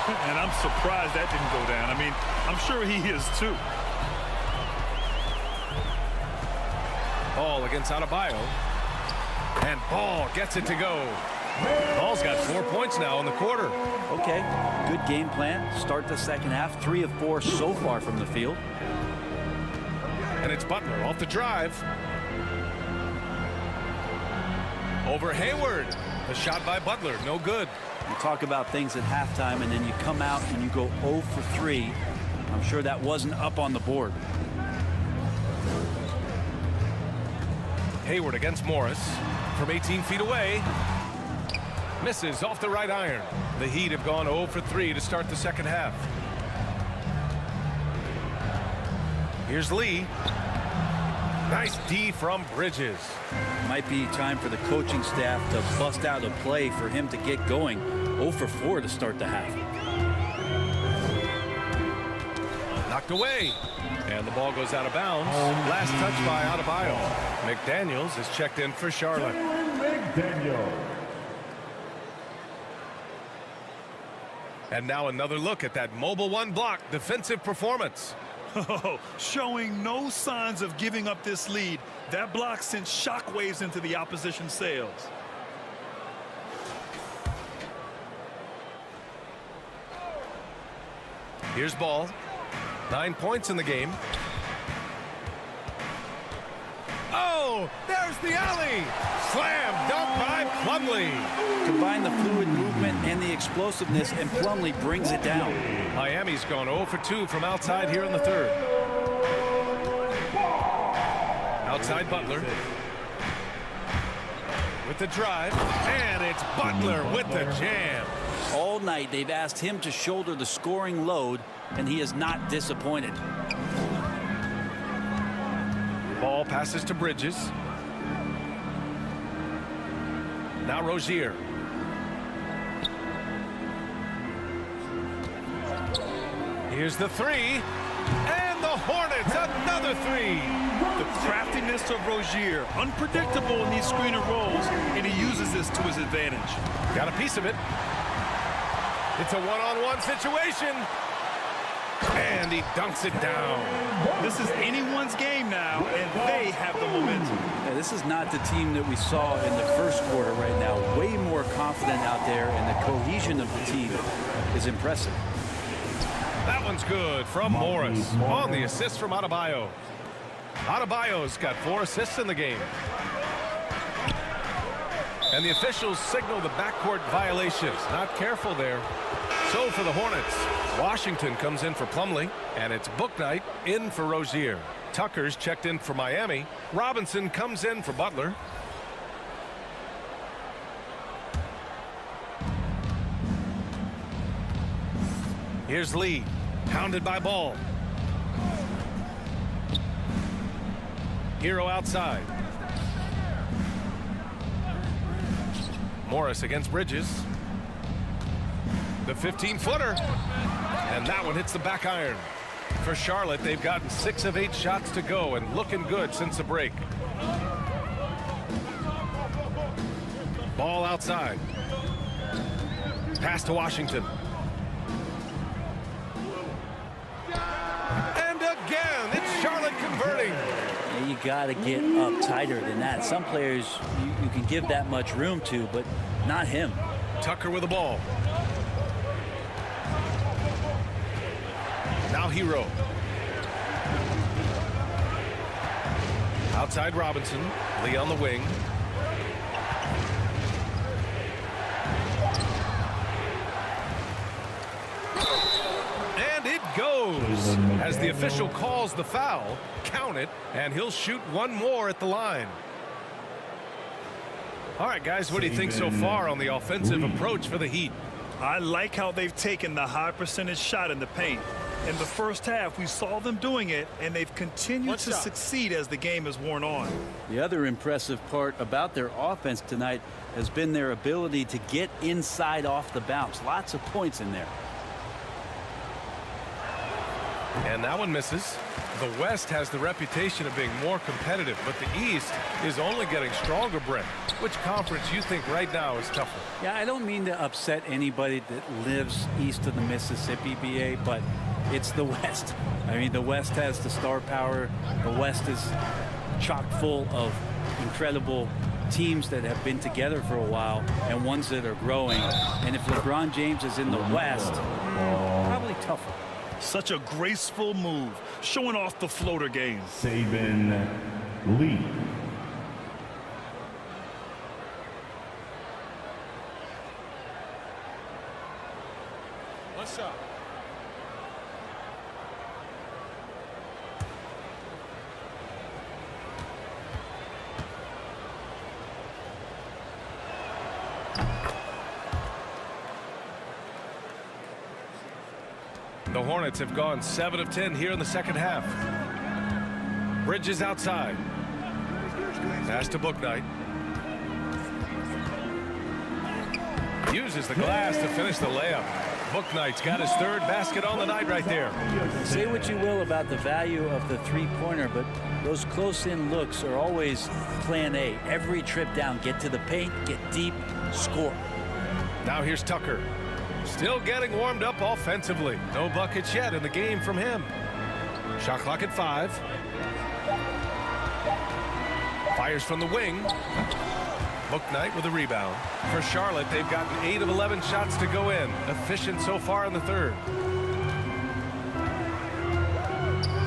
And I'm surprised that didn't go down. I mean, I'm sure he is too. Ball against Adebayo. And Ball gets it to go. Ball's got 4 points now in the quarter. Okay, good game plan. Start the second half. 3 of 4 so far from the field. And it's Butler off the drive. Over Hayward. The shot by Butler, no good. You talk about things at halftime and then you come out and you go 0 for 3. I'm sure that wasn't up on the board. Hayward against Morris from 18 feet away. Misses off the right iron. The Heat have gone 0 for 3 to start the second half. Here's Lee. Nice D from Bridges. Might be time for the coaching staff to bust out a play for him to get going. 0 for 4 to start the half. Knocked away. And the ball goes out of bounds. Last touch by Adebayo. McDaniels is checked in for Charlotte. And now another look at that mobile one block defensive performance. Oh, showing no signs of giving up this lead. That block sent shockwaves into the opposition sails. Here's Ball. 9 points in the game. Oh, there's the alley. Slam dunk by Plumlee. Combine the fluid movement and the explosiveness, and Plumlee brings it down. Miami's gone 0 for 2 from outside here in the third. Outside Butler. With the drive. And it's Butler with the jam. All night they've asked him to shoulder the scoring load, and he is not disappointed. Ball passes to Bridges. Now Rozier. Here's the three. And the Hornets, another three. The craftiness of Rozier, unpredictable in these screen and rolls, and he uses this to his advantage. Got a piece of it. It's a one-on-one situation. And he dunks it down. This is anyone's game now, and they have the momentum. Yeah, this is not the team that we saw in the first quarter right now. Way more confident out there, and the cohesion of the team is impressive. That one's good from Morris on the assist from Adebayo. Adebayo's got 4 assists in the game. And the officials signal the backcourt violations. Not careful there. So for the Hornets, Washington comes in for Plumlee, and it's Bouknight in for Rozier. Tucker's checked in for Miami. Robinson comes in for Butler. Here's Lee, pounded by Ball. Hero outside. Morris against Bridges. The 15-footer. And that one hits the back iron. For Charlotte, they've gotten 6 of 8 shots to go and looking good since the break. Ball outside. Pass to Washington. And again, it's Charlotte converting. Yeah, you got to get up tighter than that. Some players you can give that much room to, but not him. Tucker with the ball. Now Hero. Outside Robinson. Lee on the wing. And it goes. As the official calls the foul, count it, and he'll shoot one more at the line. All right, guys, what do you think so far on the offensive approach for the Heat? I like how they've taken the high percentage shot in the paint. In the first half, we saw them doing it, and they've continued to succeed as the game has worn on. The other impressive part about their offense tonight has been their ability to get inside off the bounce. Lots of points in there. And that one misses. The West has the reputation of being more competitive, but the East is only getting stronger, Brent. Which conference you think right now is tougher? Yeah, I don't mean to upset anybody that lives east of the Mississippi, BA, but it's the West. I mean, the West has the star power. The West is chock full of incredible teams that have been together for a while and ones that are growing. And if LeBron James is in the West, probably tougher. Such a graceful move, showing off the floater game. Saban Lee. One shot. The Hornets have gone 7 of 10 here in the second half. Bridges outside. Pass to Bouknight. Uses the glass to finish the layup. Bouknight's got his 3rd basket on the night right there. Say what you will about the value of the three-pointer, but those close-in looks are always plan A. Every trip down, get to the paint, get deep, score. Now here's Tucker. Still getting warmed up offensively. No buckets yet in the game from him. Shot clock at 5. Fires from the wing. Bouknight with a rebound. For Charlotte, they've gotten 8 of 11 shots to go in. Efficient so far in the 3rd.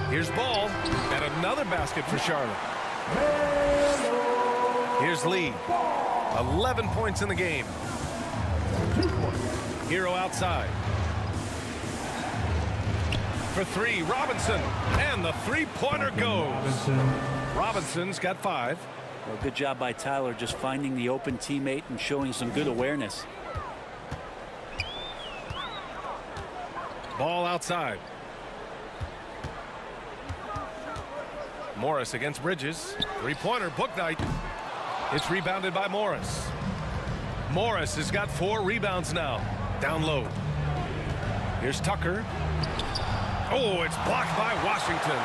Here's Ball. And another basket for Charlotte. Here's Lee. 11 points in the game. Hero outside. For 3, Robinson. And the 3-pointer goes. Robinson's got 5. Well, good job by Tyler just finding the open teammate and showing some good awareness. Ball outside. Morris against Bridges. Three-pointer, book night. It's rebounded by Morris. Morris has got 4 rebounds now. Down low. Here's Tucker. Oh, it's blocked by Washington.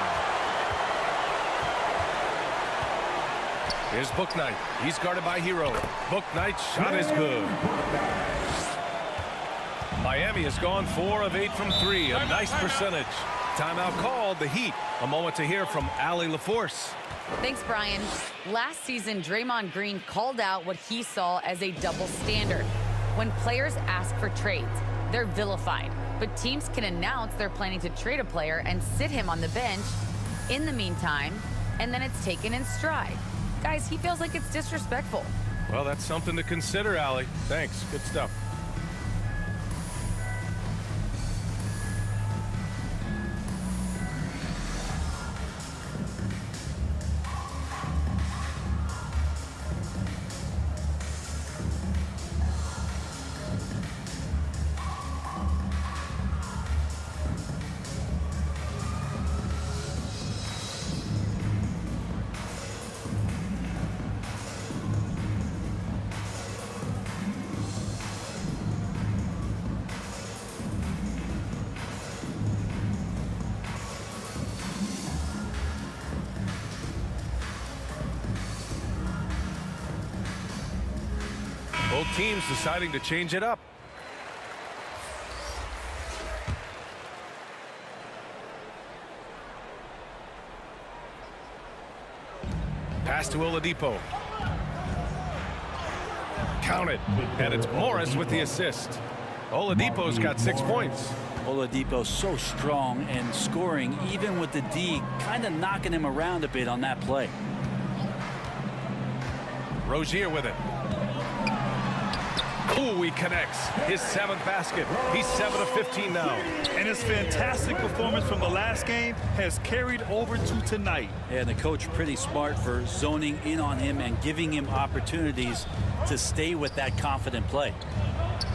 Here's Bouknight. He's guarded by Hero. Bouknight's shot is good. Miami has gone 4 of 8 from 3. A nice percentage. Timeout called. The Heat. A moment to hear from Allie LaForce. Thanks, Brian. Last season, Draymond Green called out what he saw as a double standard. When players ask for trades, they're vilified. But teams can announce they're planning to trade a player and sit him on the bench in the meantime, and then it's taken in stride. Guys, he feels like it's disrespectful. Well, that's something to consider, Allie. Thanks. Good stuff. Both teams deciding to change it up. Pass to Oladipo. Count it. And it's Morris with the assist. Oladipo's got 6 points. Oladipo so strong and scoring even with the D kind of knocking him around a bit on that play. Rozier with it. Ooh, he connects. His 7th basket. He's 7 of 15 now. And his fantastic performance from the last game has carried over to tonight. And the coach pretty smart for zoning in on him and giving him opportunities to stay with that confident play.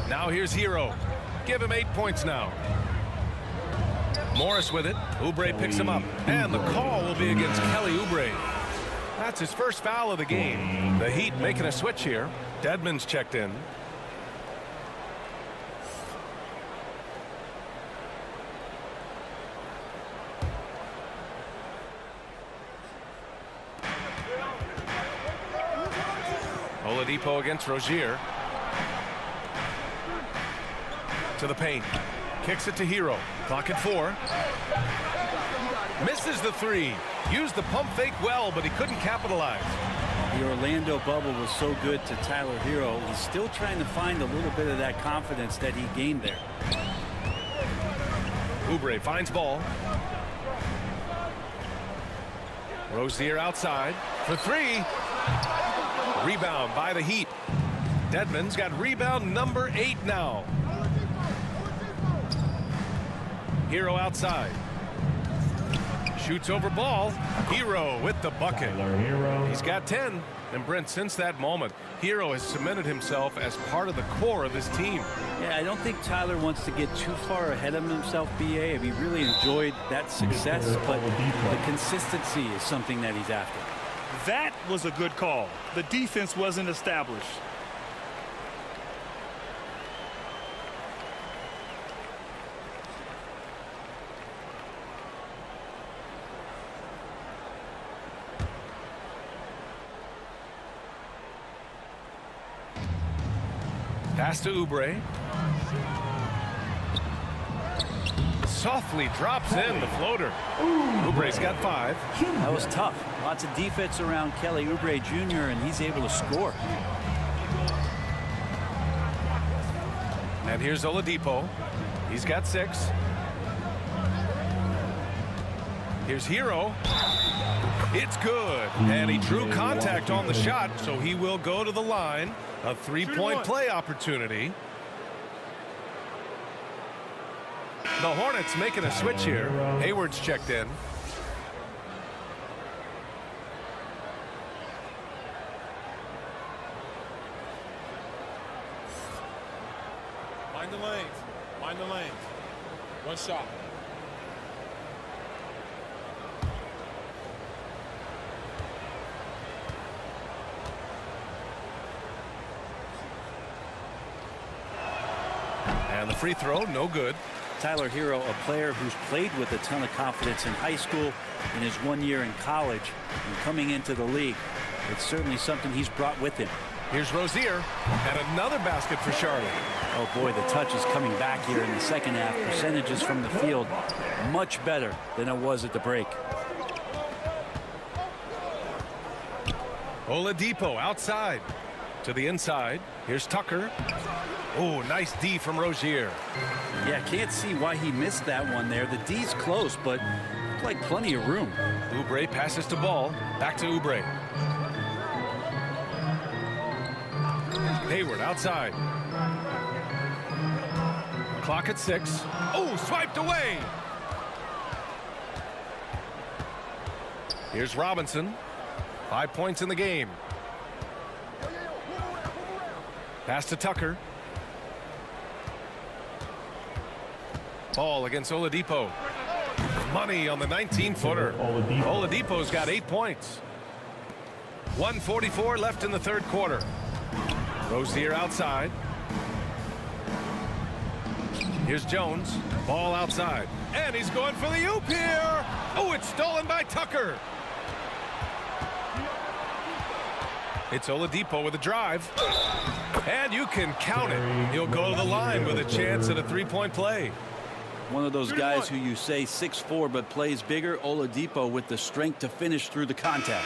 Now here's Hero. Give him 8 points now. Morris with it. Oubre picks him up. And the call will be against Kelly Oubre. That's his first foul of the game. The Heat making a switch here. Dedmon's checked in. Oladipo against Rozier. To the paint. Kicks it to Hero. Clock at 4. Misses the 3. Used the pump fake well, but he couldn't capitalize. The Orlando bubble was so good to Tyler Hero. He's still trying to find a little bit of that confidence that he gained there. Oubre finds ball. Rozier outside for 3. Rebound by the Heat. Dedmon's got rebound number 8 now. Hero outside. Shoots over ball. Hero with the bucket. He's got 10. And Brent, since that moment, Hero has cemented himself as part of the core of his team. Yeah, I don't think Tyler wants to get too far ahead of himself, BA. I mean, he really enjoyed that success, but the consistency is something that he's after. That was a good call. The defense wasn't established. Pass to Oubre. Softly drops in the floater. Oubre's got 5. That was tough. Lots of defense around Kelly Oubre Jr., and he's able to score. And here's Oladipo. He's got 6. Here's Hero. It's good. And he drew contact on the shot, so he will go to the line. A 3-point play opportunity. The Hornets making a switch here. Hayward's checked in. Mind the lanes. Mind the lanes. One shot. And the free throw, no good. Tyler Hero, a player who's played with a ton of confidence in high school, in his 1 year in college, and coming into the league. It's certainly something he's brought with him. Here's Rozier, and another basket for Charlotte. Oh boy, the touch is coming back here in the second half. Percentages from the field much better than it was at the break. Oladipo outside to the inside. Here's Tucker. Oh, nice D from Rozier. Yeah, can't see why he missed that one there. The D's close, but looked like plenty of room. Oubre passes to Ball. Back to Oubre. Hayward outside. Clock at 6. Oh, swiped away. Here's Robinson. 5 points in the game. Pass to Tucker. Ball against Oladipo. Money on the 19-footer. Oladipo's got 8 points. 1:44 left in the third quarter. Rozier outside. Here's Jones. Ball outside. And he's going for the oop here. Oh, it's stolen by Tucker. It's Oladipo with a drive. And you can count it. He'll go to the line with a chance at a three-point play. One of those guys who you say 6'4" but plays bigger. Oladipo with the strength to finish through the contact.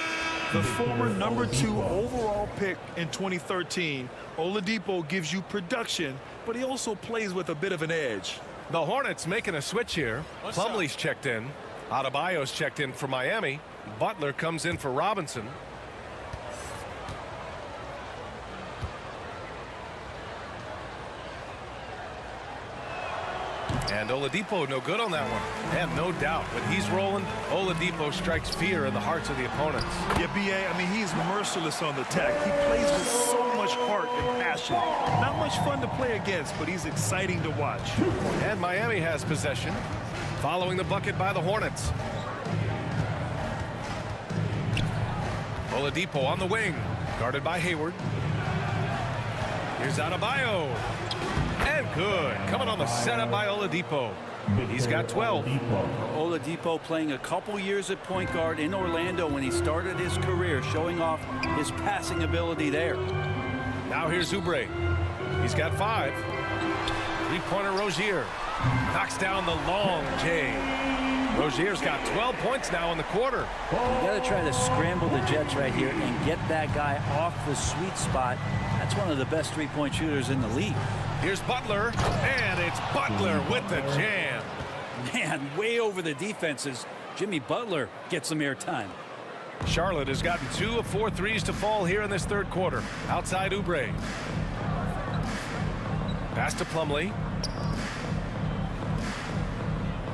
The former number 2 overall pick in 2013, Oladipo gives you production, but he also plays with a bit of an edge. The Hornets making a switch here. Plumlee's checked in. Adebayo's checked in for Miami. Butler comes in for Robinson. And Oladipo no good on that one. And no doubt, when he's rolling, Oladipo strikes fear in the hearts of the opponents. Yeah, B.A., I mean, he's merciless on the attack. He plays with so much heart and passion. Not much fun to play against, but he's exciting to watch. And Miami has possession, following the bucket by the Hornets. Oladipo on the wing, guarded by Hayward. Here's Adebayo. And good. Coming on the setup by Oladipo. He's got 12. Oladipo playing a couple years at point guard in Orlando when he started his career, showing off his passing ability there. Now here's Oubre. He's got 5. Three-pointer Rozier. Knocks down the long J. Rozier's got 12 points now in the quarter. You got to try to scramble the Jets right here and get that guy off the sweet spot. That's one of the best three-point shooters in the league. Here's Butler, and it's Butler with the jam. Man, way over the defenses. Jimmy Butler gets some airtime. Charlotte has gotten 2 of 4 threes to fall here in this third quarter. Outside Oubre. Pass to Plumlee.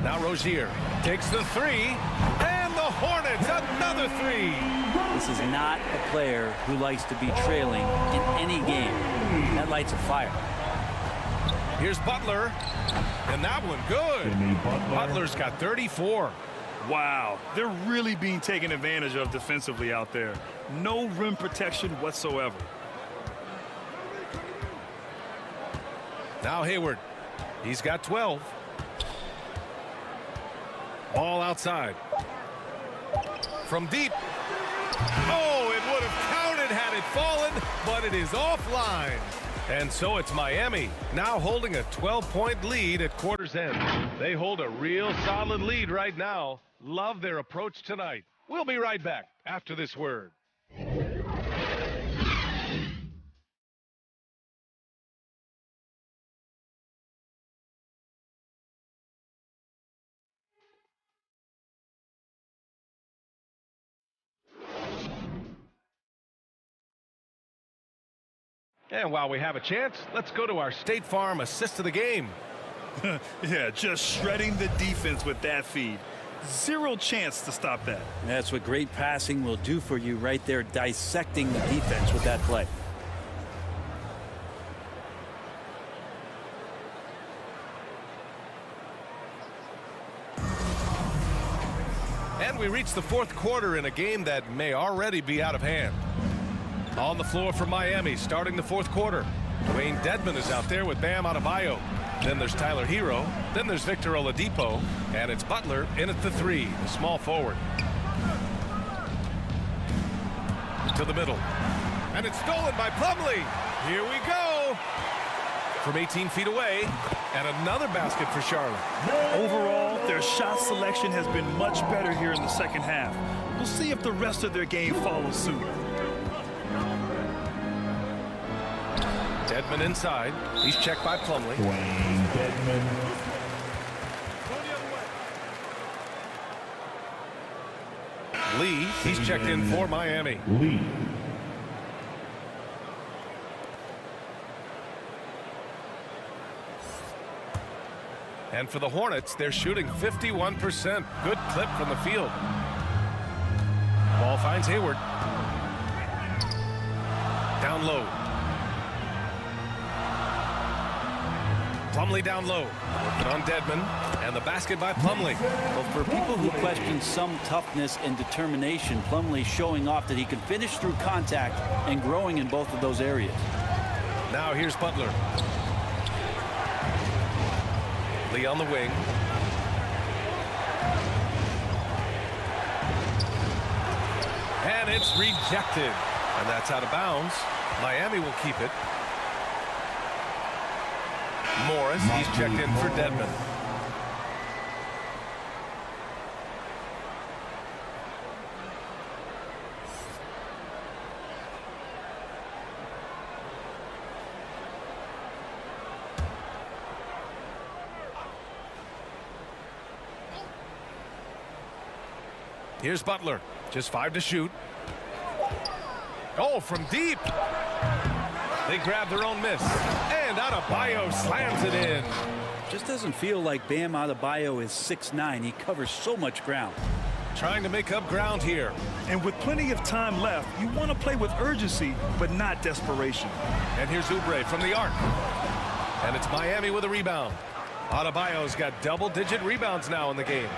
Now Rozier takes the 3, and the Hornets another 3. This is not a player who likes to be trailing in any game. That lights a fire. Here's Butler, and that one good. Butler's got 34. Wow, they're really being taken advantage of defensively out there. No rim protection whatsoever. Now Hayward. He's got 12. Ball outside. From deep. Oh, it would have counted had it fallen, but it is offline. And so it's Miami now holding a 12-point lead at quarter's end. They hold a real solid lead right now. Love their approach tonight. We'll be right back after this word. And while we have a chance, let's go to our State Farm assist of the game. Yeah, just shredding the defense with that feed. Zero chance to stop that. That's what great passing will do for you right there, dissecting the defense with that play. And we reach the fourth quarter in a game that may already be out of hand. On the floor for Miami, starting the fourth quarter. Wayne Dedmon is out there with Bam Adebayo. Then there's Tyler Hero. Then there's Victor Oladipo. And it's Butler in at the three, the small forward. To the middle. And it's stolen by Plumlee. Here we go. From 18 feet away. And another basket for Charlotte. Overall, their shot selection has been much better here in the second half. We'll see if the rest of their game follows suit. Dedmon inside. He's checked by Plumlee. Wayne Dedmon. Lee, he's checked in for Miami. Lee. And for the Hornets, they're shooting 51%. Good clip from the field. Ball finds Hayward. Down low. Plumlee down low. Working on Dedmon. And the basket by Plumlee. Well, for people who question some toughness and determination, Plumlee showing off that he can finish through contact and growing in both of those areas. Now here's Butler. Lee on the wing. And it's rejected. And that's out of bounds. Miami will keep it. Morris, he's checked in for Dedmon. Here's Butler. Just 5 to shoot. Oh, from deep. They grab their own miss. And Adebayo slams it in. Just doesn't feel like Bam Adebayo is 6'9". He covers so much ground. Trying to make up ground here. And with plenty of time left, you want to play with urgency, but not desperation. And here's Oubre from the arc. And it's Miami with a rebound. Adebayo's got double-digit rebounds now in the game.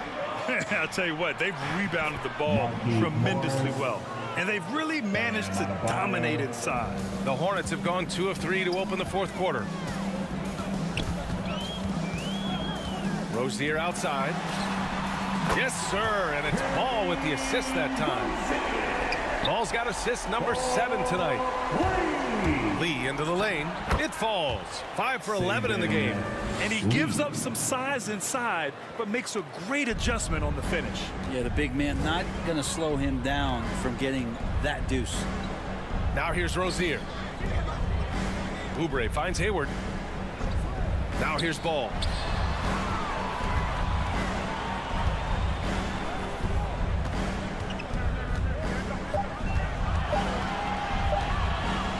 I'll tell you what, they've rebounded the ball tremendously well. And they've really managed to dominate inside. The Hornets have gone 2 of 3 to open the fourth quarter. Rozier outside. Yes, sir. And it's Ball with the assist that time. Ball's got assist number 7 tonight. Lee into the lane. It falls. 5 for 11 in the game. And he gives up some size inside, but makes a great adjustment on the finish. Yeah, the big man not going to slow him down from getting that deuce. Now here's Rozier. Oubre finds Hayward. Now here's Ball.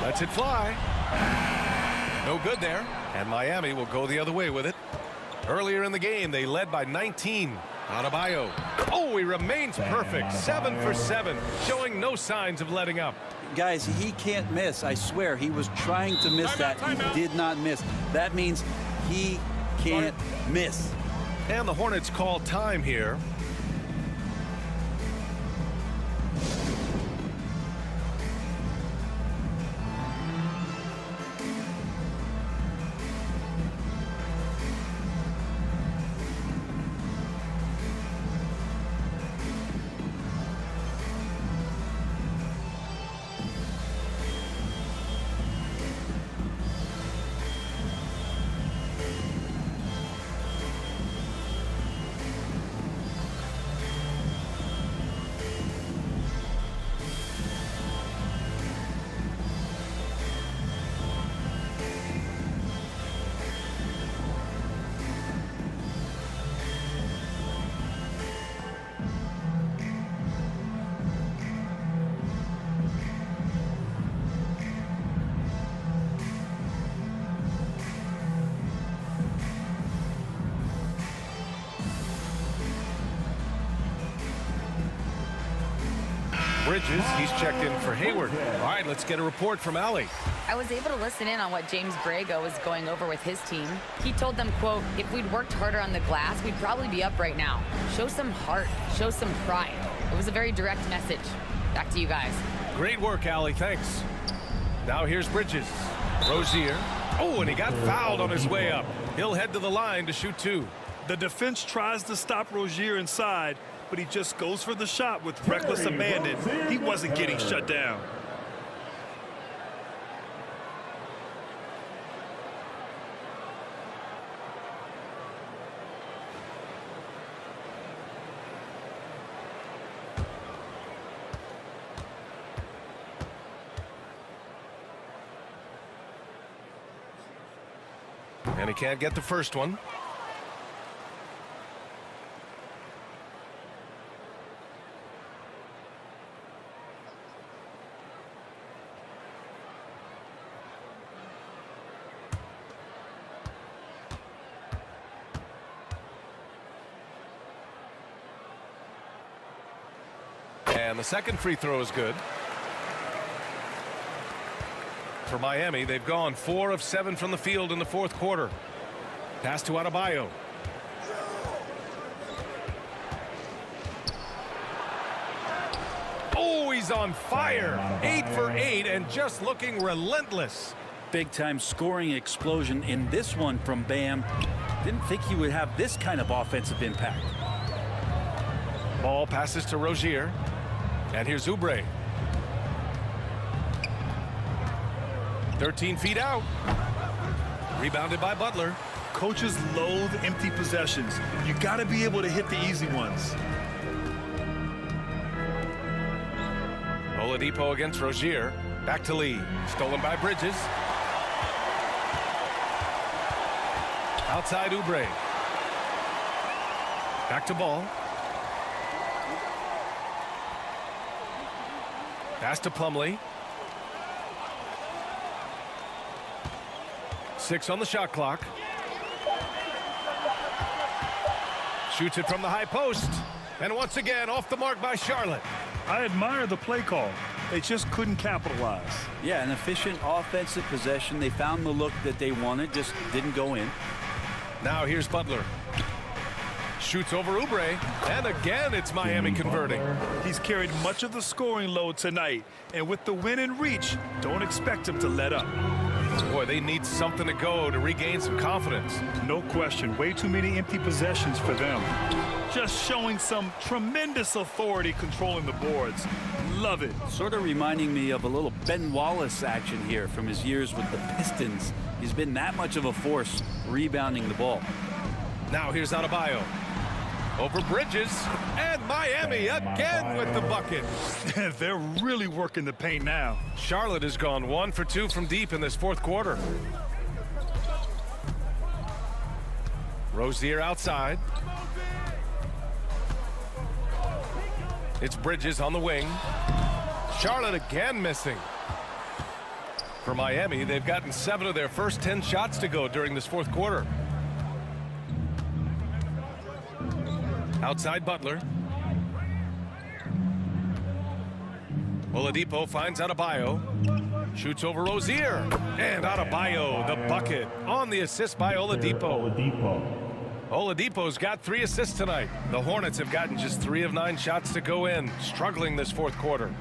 Lets it fly. No good there. And Miami will go the other way with it. Earlier in the game, they led by 19. Adebayo. Oh, he remains perfect. 7 for 7, showing no signs of letting up. Guys, he can't miss. I swear, he was trying to miss that. He did not miss. That means he can't miss. And the Hornets call time here. Bridges, he's checked in for Hayward. All right, let's get a report from Allie. I was able to listen in on what James Borrego was going over with his team. He told them, quote, if we'd worked harder on the glass, we'd probably be up right now. Show some heart, show some pride. It was a very direct message. Back to you guys. Great work, Allie, thanks. Now here's Bridges. Rozier. Oh, and he got fouled on his way up. He'll head to the line to shoot 2. The defense tries to stop Rozier inside, but he just goes for the shot with reckless abandon. He wasn't getting shut down. And he can't get the first one. And the second free throw is good. For Miami, they've gone 4 of 7 from the field in the fourth quarter. Pass to Adebayo. Oh, he's on fire. 8 for 8 and just looking relentless. Big time scoring explosion in this one from Bam. Didn't think he would have this kind of offensive impact. Ball passes to Rozier. And here's Oubre. 13 feet out. Rebounded by Butler. Coaches loathe empty possessions. You got to be able to hit the easy ones. Oladipo against Rozier. Back to Lee. Stolen by Bridges. Outside Oubre. Back to Ball. Pass to Plumlee. 6 on the shot clock. Shoots it from the high post. And once again, off the mark by Charlotte. I admire the play call. They just couldn't capitalize. Yeah, an efficient offensive possession. They found the look that they wanted, just didn't go in. Now here's Butler. Shoots over Oubre. And again, it's Miami converting. He's carried much of the scoring load tonight. And with the win in reach, don't expect him to let up. Boy, they need something to go to regain some confidence. No question. Way too many empty possessions for them. Just showing some tremendous authority controlling the boards. Love it. Sort of reminding me of a little Ben Wallace action here from his years with the Pistons. He's been that much of a force rebounding the ball. Now here's Adebayo. Over Bridges. And Miami again with the bucket. They're really working the paint now. Charlotte has gone 1 for 2 from deep in this fourth quarter. Rozier outside. It's Bridges on the wing. Charlotte again missing. For Miami, they've gotten 7 of their first 10 shots to go during this fourth quarter. Outside Butler. Oladipo finds Adebayo. Shoots over Rozier. And Adebayo, the bucket on the assist by Oladipo. Oladipo's got 3 assists tonight. The Hornets have gotten just 3 of 9 shots to go in, struggling this fourth quarter.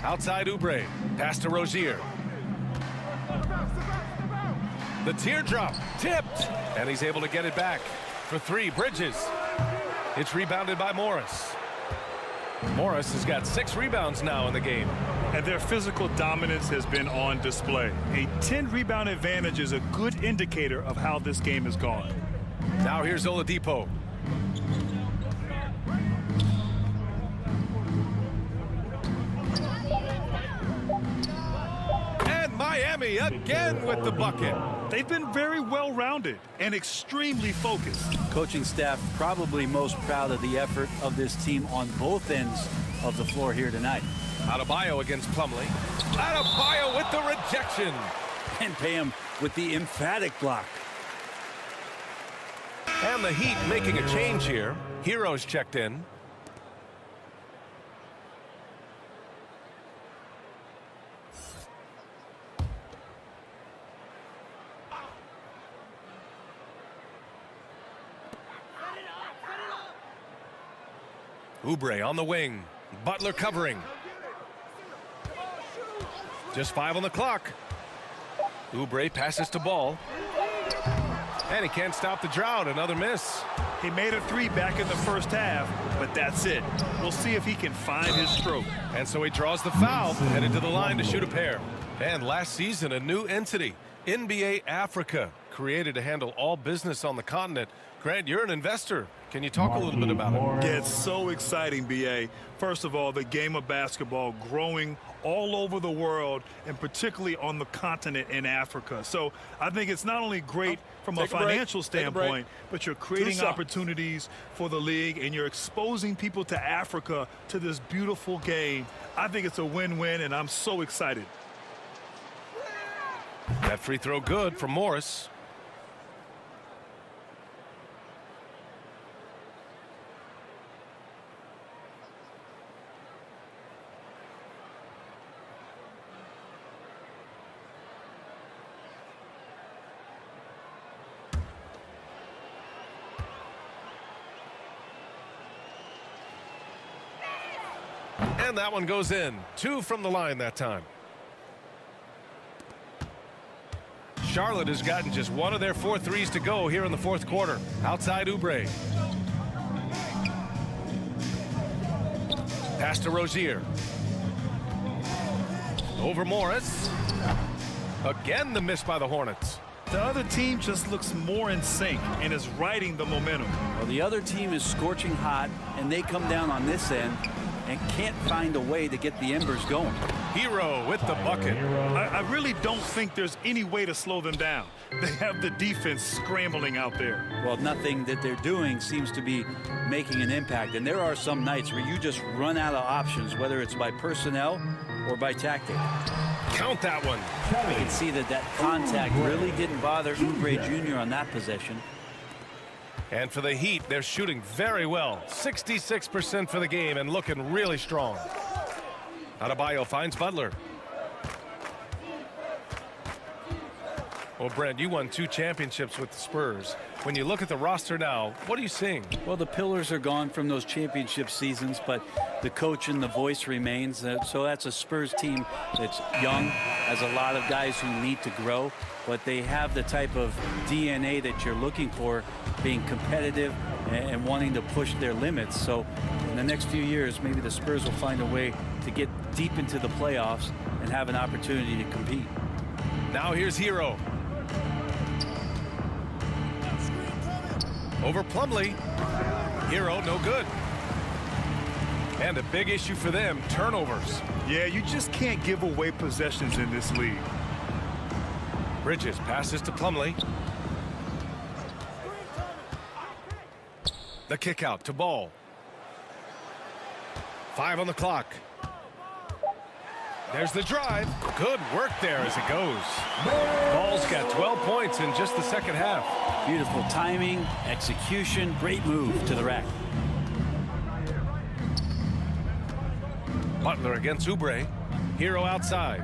Outside Oubre. Pass to Rozier. The teardrop tipped, and he's able to get it back for 3. Bridges. It's rebounded by Morris. Morris has got 6 rebounds now in the game. And their physical dominance has been on display. A 10-rebound advantage is a good indicator of how this game has gone. Now here's Oladipo. And Miami again with the bucket. They've been very well-rounded and extremely focused. Coaching staff probably most proud of the effort of this team on both ends of the floor here tonight. Adebayo against Plumlee. Adebayo with the rejection. And Bam with the emphatic block. And the Heat making a change here. Heroes checked in. Oubre on the wing. Butler covering. Just 5 on the clock. Oubre passes to Ball. And he can't stop the drought. Another miss. He made a 3 back in the first half, but that's it. We'll see if he can find his stroke. And so he draws the foul, headed to the line to shoot a pair. And last season, a new entity, NBA Africa, created to handle all business on the continent. Grant, you're an investor. Can you talk a little bit about it? Yeah, it's so exciting, BA. First of all, the game of basketball growing all over the world, and particularly on the continent in Africa. So I think it's not only great from a financial standpoint, but you're creating opportunities for the league, and you're exposing people to Africa, to this beautiful game. I think it's a win-win, and I'm so excited. That free throw good from Morris. And that one goes in. 2 from the line that time. Charlotte has gotten just 1 of their 4 threes to go here in the fourth quarter. Outside Oubre. Pass to Rozier. Over Morris. Again the miss by the Hornets. The other team just looks more in sync and is riding the momentum. Well, the other team is scorching hot, and they come down on this end and can't find a way to get the embers going. Hero with the bucket. I really don't think there's any way to slow them down. They have the defense scrambling out there. Well, nothing that they're doing seems to be making an impact. And there are some nights where you just run out of options, whether it's by personnel or by tactic. Count that one. We can see that contact really didn't bother Oubre Jr. on that possession. And for the Heat, they're shooting very well. 66% for the game and looking really strong. Adebayo finds Butler. Well, Brent, you won 2 championships with the Spurs. When you look at the roster now, what are you seeing? Well, the pillars are gone from those championship seasons, but the coach and the voice remains. So that's a Spurs team that's young, has a lot of guys who need to grow, but they have the type of DNA that you're looking for, being competitive and wanting to push their limits. So in the next few years, maybe the Spurs will find a way to get deep into the playoffs and have an opportunity to compete. Now here's Hero. Over Plumlee. Hero, no good. And a big issue for them, turnovers. Yeah, you just can't give away possessions in this league. Bridges passes to Plumlee. The kick out to Ball. 5 on the clock. There's the drive. Good work there as it goes. Ball's got 12 points in just the second half. Beautiful timing, execution, great move to the rack. Butler against Oubre. Hero outside.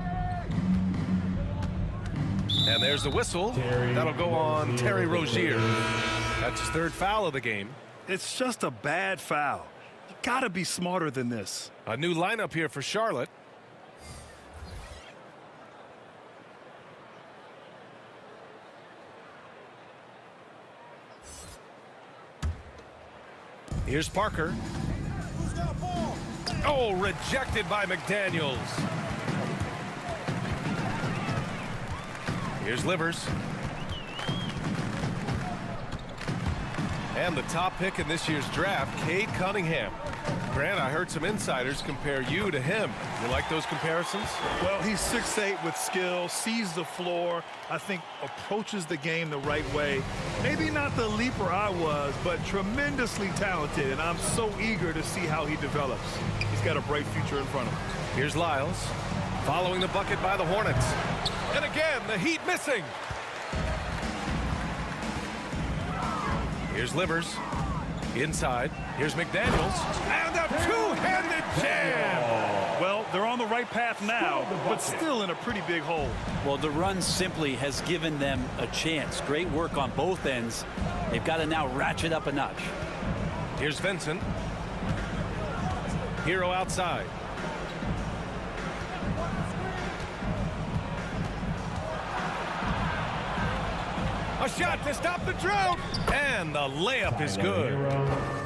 And there's the whistle. That'll go on Terry Rozier. That's his 3rd foul of the game. It's just a bad foul. You gotta be smarter than this. A new lineup here for Charlotte. Here's Parker. Oh, rejected by McDaniels. Here's Livers. And the top pick in this year's draft, Cade Cunningham. Grant, I heard some insiders compare you to him. You like those comparisons? Well, he's 6'8" with skill, sees the floor, I think approaches the game the right way. Maybe not the leaper I was, but tremendously talented, and I'm so eager to see how he develops. He's got a bright future in front of him. Here's Lyles, following the bucket by the Hornets. And again, the Heat missing. Here's Livers. Inside. Here's McDaniels. And a two-handed jam. Well, they're on the right path now, but still in a pretty big hole. Well, the run simply has given them a chance. Great work on both ends. They've got to now ratchet up a notch. Here's Vincent. Hero outside. A shot to stop the drought. And the layup is good.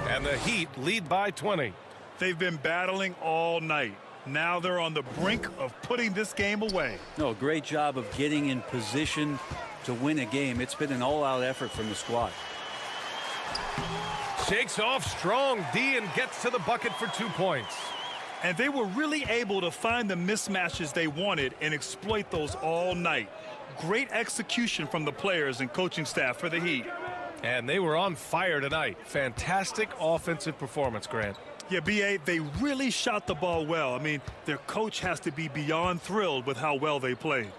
And the Heat lead by 20. They've been battling all night. Now they're on the brink of putting this game away. No, great job of getting in position to win a game. It's been an all-out effort from the squad. Shakes off strong D and gets to the bucket for 2 points. And they were really able to find the mismatches they wanted and exploit those all night. Great execution from the players and coaching staff for the Heat. And they were on fire tonight. Fantastic offensive performance, Grant. Yeah, B.A., they really shot the ball well. I mean, their coach has to be beyond thrilled with how well they played.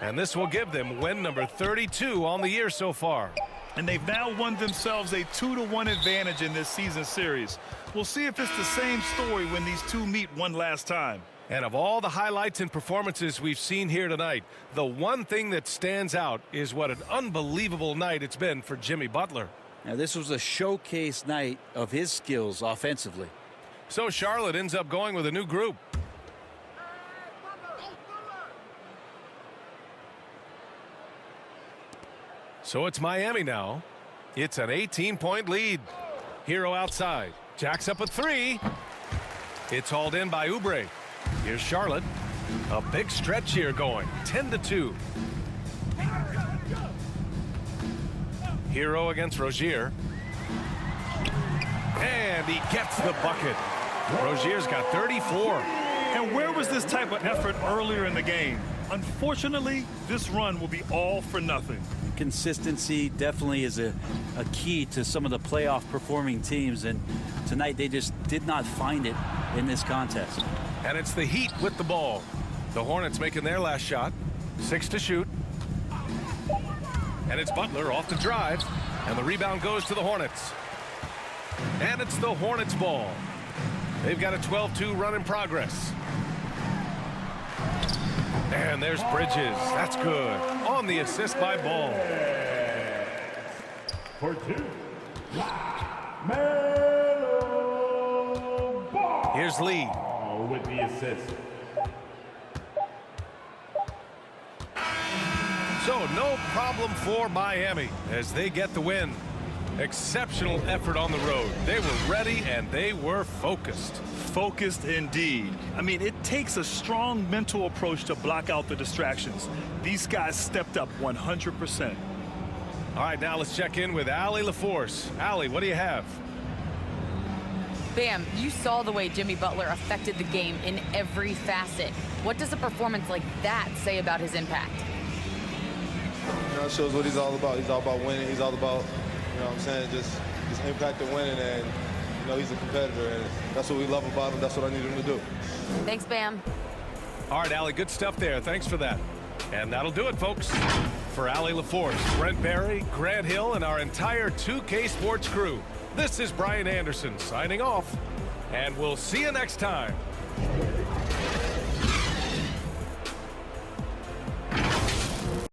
And this will give them win number 32 on the year so far. And they've now won themselves a 2-1 advantage in this season series. We'll see if it's the same story when these two meet one last time. And of all the highlights and performances we've seen here tonight, the one thing that stands out is what an unbelievable night it's been for Jimmy Butler. Now, this was a showcase night of his skills offensively. So Charlotte ends up going with a new group. So it's Miami now. It's an 18-point lead. Hero outside. Jacks up a three. It's hauled in by Oubre. Here's Charlotte. A big stretch here going. 10-2. Hero against Rozier. And he gets the bucket. Rozier's got 34. And where was this type of effort earlier in the game? Unfortunately, this run will be all for nothing. Consistency definitely is a key to some of the playoff performing teams, and tonight they just did not find it in this contest. And it's the Heat with the ball. The Hornets making their last shot. 6 to shoot. And it's Butler off the drive. And the rebound goes to the Hornets. And it's the Hornets ball. They've got a 12-2 run in progress. And there's Bridges. That's good. On the assist by Ball. For two. Here's Lee. With the assist. So no problem for Miami as they get the win. Exceptional effort on the road. They were ready and they were focused. Focused indeed. I mean, it takes a strong mental approach to block out the distractions. These guys stepped up 100%. All right, now let's check in with Allie LaForce. Allie, what do you have? Bam, you saw the way Jimmy Butler affected the game in every facet. What does a performance like that say about his impact? You know, it shows what he's all about. He's all about winning. He's all about, you know what I'm saying, just impact and winning. And, you know, he's a competitor. And that's what we love about him. That's what I need him to do. Thanks, Bam. All right, Allie, good stuff there. Thanks for that. And that'll do it, folks. For Allie LaForce, Brent Barry, Grant Hill, and our entire 2K Sports crew, this is Brian Anderson signing off. And we'll see you next time.